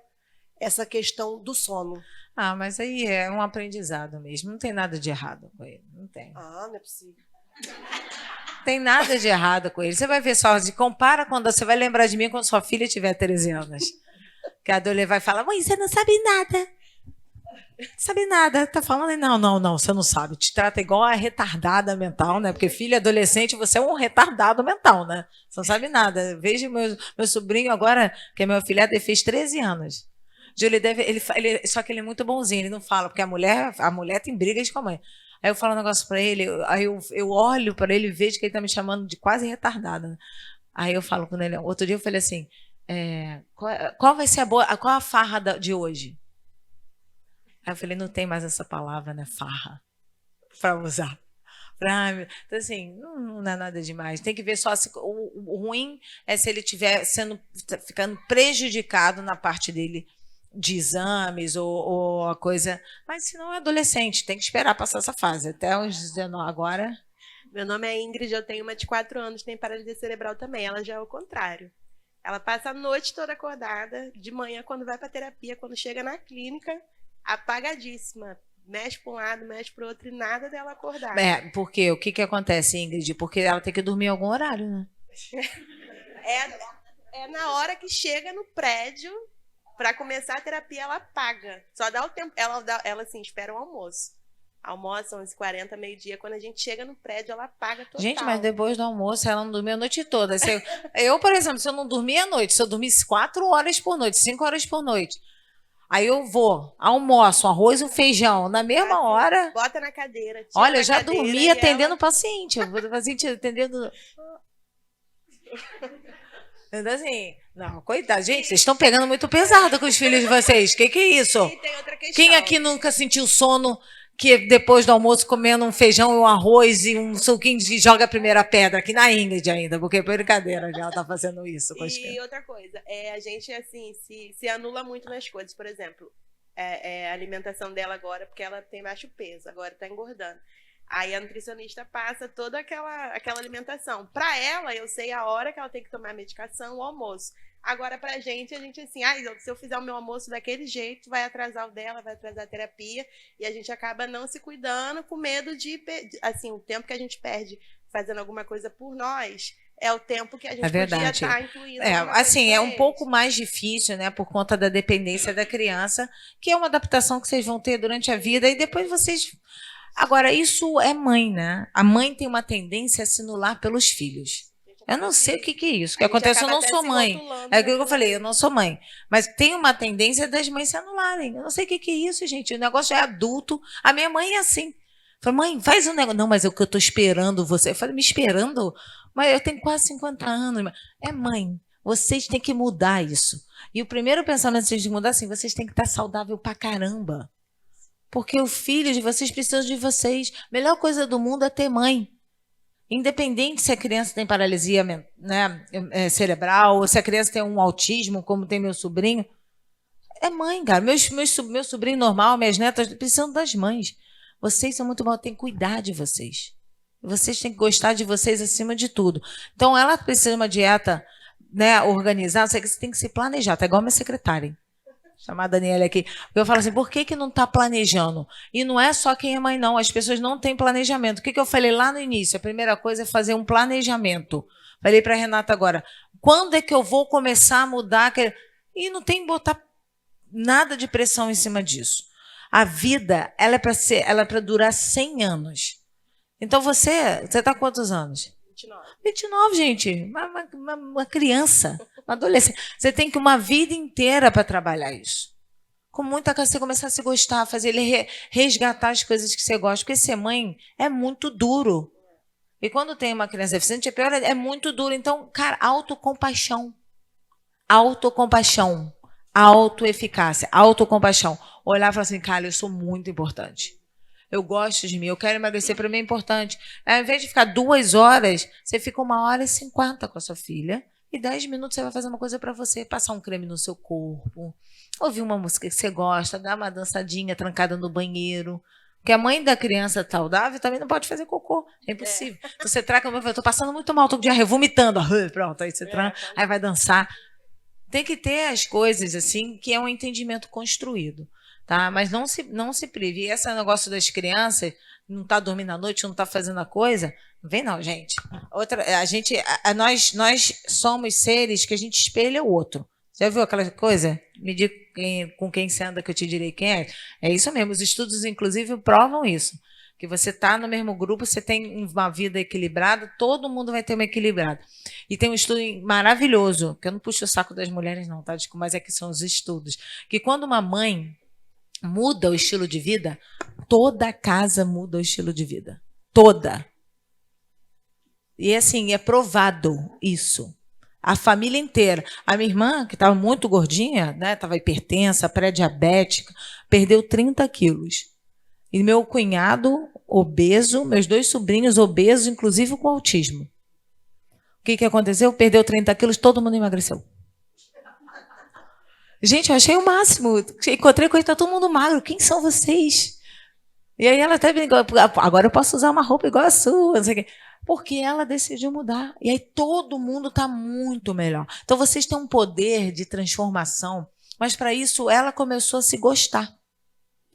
essa questão do sono. Ah, mas aí é um aprendizado mesmo. Não tem nada de errado com ele. Não tem. Ah, não é possível. Tem nada de errado com ele. Você vai ver só, compara quando você vai lembrar de mim quando sua filha tiver 13 anos. Que a Adolê vai falar, mãe, você não sabe nada. Não sabe nada. Tá falando, não, você não sabe. Te trata igual a retardada mental, né? Porque filho adolescente, você é um retardado mental, né? Você não sabe nada. Vejo meu sobrinho agora, que é meu afilhado, ele fez 13 anos. Júlio só que ele é muito bonzinho, ele não fala, porque a mulher tem brigas com a mãe. Aí eu falo um negócio pra ele, aí eu olho pra ele e vejo que ele tá me chamando de quase retardada. Né? Aí eu falo com ele, outro dia eu falei assim, qual vai ser qual a farra de hoje? Aí eu falei, não tem mais essa palavra, né, farra, pra usar. Então, assim, não é nada demais. Tem que ver só o ruim é se ele estiver ficando prejudicado na parte dele de exames ou a coisa. Mas se não é adolescente, tem que esperar passar essa fase. Até uns 19 agora. Meu nome é Ingrid, eu tenho uma de 4 anos, tem paralisia cerebral também. Ela já é o contrário. Ela passa a noite toda acordada, de manhã, quando vai para terapia, quando chega na clínica, apagadíssima. Mexe para um lado, mexe para o outro e nada dela acordar. Porque o que acontece, Ingrid? Porque ela tem que dormir em algum horário, né? É na hora que chega no prédio, para começar a terapia, ela paga. Só dá o tempo. Ela assim, espera o almoço. Almoçam às 40, meio-dia. Quando a gente chega no prédio, ela paga total. Gente, mas depois do almoço, ela não dormiu a noite toda. Eu, por exemplo, se eu não dormir à noite, se eu dormisse 4 horas por noite, 5 horas por noite, aí eu vou, almoço, arroz e feijão, na mesma hora. Bota na cadeira. Olha, eu já dormi atendendo o paciente. O paciente atendendo. Então, assim, não, coitado. Gente, vocês estão pegando muito pesado com os filhos de vocês. O que é isso? E tem outra questão. Quem aqui nunca sentiu sono que depois do almoço comendo um feijão e um arroz e um suquinho de joga a primeira pedra? Aqui na Ingrid ainda, porque é brincadeira que ela tá fazendo isso com as crianças. E outra coisa, a gente, assim, se anula muito nas coisas. Por exemplo, a alimentação dela agora, porque ela tem baixo peso, agora tá engordando. Aí a nutricionista passa toda aquela alimentação. Para ela, eu sei a hora que ela tem que tomar a medicação, o almoço. Agora, pra gente, a gente assim, se eu fizer o meu almoço daquele jeito, vai atrasar o dela, vai atrasar a terapia, e a gente acaba não se cuidando com medo de, assim, o tempo que a gente perde fazendo alguma coisa por nós é o tempo que a gente podia verdade. estar incluindo. Assim, é um pouco mais difícil, né, por conta da dependência da criança, que é uma adaptação que vocês vão ter durante a vida, e depois vocês... Agora, isso é mãe, né? A mãe tem uma tendência a se anular pelos filhos. Eu não sei o que é isso. O que acontece, eu não sou mãe. É aquilo que eu falei, eu não sou mãe. Mas tem uma tendência das mães se anularem. Eu não sei o que é isso, gente. O negócio já é adulto. A minha mãe é assim. Falei, mãe, faz um negócio. Não, mas é o que eu estou esperando você. Eu falei, me esperando? Mas eu tenho quase 50 anos. É mãe. Vocês têm que mudar isso. E o primeiro pensamento de vocês mudar assim, vocês têm que estar saudável pra caramba. Porque o filho de vocês precisa de vocês. A melhor coisa do mundo é ter mãe. Independente se a criança tem paralisia, né, cerebral, ou se a criança tem um autismo, como tem meu sobrinho, é mãe, cara. Meu sobrinho normal, minhas netas, precisam das mães. Vocês são muito bons, tem que cuidar de vocês. Vocês têm que gostar de vocês acima de tudo. Então, ela precisa de uma dieta, né, organizada, você tem que se planejar, tá igual minha secretária, hein? Chamar a Daniela aqui. Eu falo assim, por que não está planejando? E não é só quem é mãe, não. As pessoas não têm planejamento. O que eu falei lá no início? A primeira coisa é fazer um planejamento. Falei para a Renata agora, quando é que eu vou começar a mudar? E não tem que botar nada de pressão em cima disso. A vida, ela é para durar 100 anos. Então você está com quantos anos? 29, gente. Uma criança, uma adolescente. Você tem que uma vida inteira para trabalhar isso. Com muita coisa, você começar a se gostar, fazer ele resgatar as coisas que você gosta. Porque ser mãe é muito duro. E quando tem uma criança deficiente, é pior, é muito duro. Então, cara, autocompaixão. Autocompaixão. Autoeficácia. Autocompaixão. Olhar e falar assim, cara, eu sou muito importante. Eu gosto de mim, eu quero emagrecer, para mim é importante. Ao invés de ficar 2 horas, você fica 1h50 com a sua filha e 10 minutos você vai fazer uma coisa para você, passar um creme no seu corpo, ouvir uma música que você gosta, dar uma dançadinha trancada no banheiro. Porque a mãe da criança saudável também não pode fazer cocô, é impossível. Então você tranca, eu estou passando muito mal, estou com diarreia, vomitando. Pronto, aí você tranca, aí vai dançar. Tem que ter as coisas assim, que é um entendimento construído. Tá? Mas não se prive. E esse negócio das crianças, não está dormindo à noite, não está fazendo a coisa, não vem não, gente. Nós somos seres que a gente espelha o outro. Já viu aquela coisa? Me diga com quem você anda que eu te direi quem é. É isso mesmo, os estudos, inclusive, provam isso. Que você está no mesmo grupo, você tem uma vida equilibrada, todo mundo vai ter uma equilibrada. E tem um estudo maravilhoso, que eu não puxo o saco das mulheres não, tá? Mas é que são os estudos. Que quando uma mãe muda o estilo de vida, toda a casa muda o estilo de vida. Toda. E assim, é provado isso. A família inteira. A minha irmã, que estava muito gordinha, né, estava hipertensa, pré-diabética, perdeu 30 quilos. E meu cunhado, obeso, meus 2 sobrinhos obesos, inclusive com autismo. O que aconteceu? Perdeu 30 quilos, todo mundo emagreceu. Gente, eu achei o máximo. Encontrei com ele, tá todo mundo magro. Quem são vocês? E aí ela até brincou, agora eu posso usar uma roupa igual a sua, não sei o quê. Porque ela decidiu mudar. E aí todo mundo está muito melhor. Então vocês têm um poder de transformação, mas para isso ela começou a se gostar.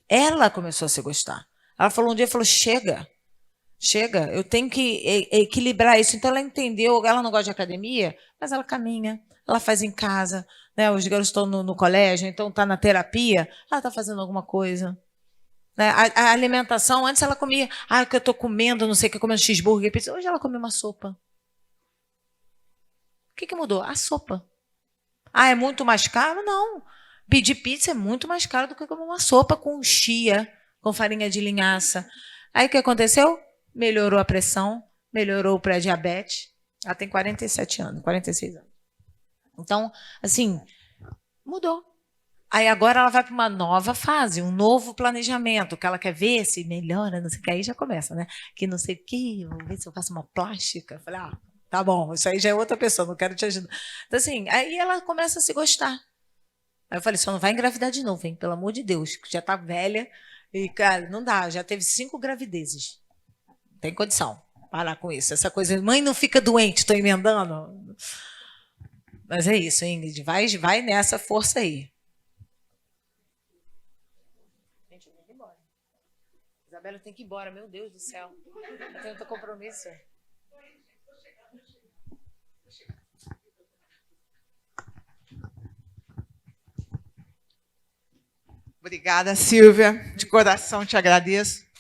Ela começou a se gostar. Ela falou um dia, chega, eu tenho que equilibrar isso. Então ela entendeu, ela não gosta de academia, mas ela caminha, ela faz em casa, né? Os garotos estão no colégio, então está na terapia, ela está fazendo alguma coisa. Né? A alimentação, antes ela comia, que eu estou comendo, não sei o que, comendo cheeseburger, pizza. Hoje ela come uma sopa. O que mudou? A sopa. É muito mais caro? Não. Pedir pizza é muito mais caro do que comer uma sopa com chia, com farinha de linhaça. Aí o que aconteceu? Melhorou a pressão, melhorou o pré-diabetes. Ela tem 47 anos, 46 anos. Então, assim, mudou. Aí agora ela vai para uma nova fase, um novo planejamento, que ela quer ver se melhora, não sei o que, aí já começa, né? Que não sei o que, vou ver se eu faço uma plástica. Eu falei, tá bom, isso aí já é outra pessoa, não quero te ajudar. Então, assim, aí ela começa a se gostar. Aí eu falei, só não vai engravidar de novo, hein? Pelo amor de Deus, que já tá velha. E, cara, não dá, já teve 5 gravidezes. Não tem condição parar com isso. Essa coisa, mãe não fica doente, tô emendando. Mas é isso, Ingrid. Vai nessa força aí. Gente, eu tenho que ir embora. Isabela, eu tenho que ir embora. Meu Deus do céu. Eu tenho outro compromisso. Obrigada, Silvia. De coração te agradeço.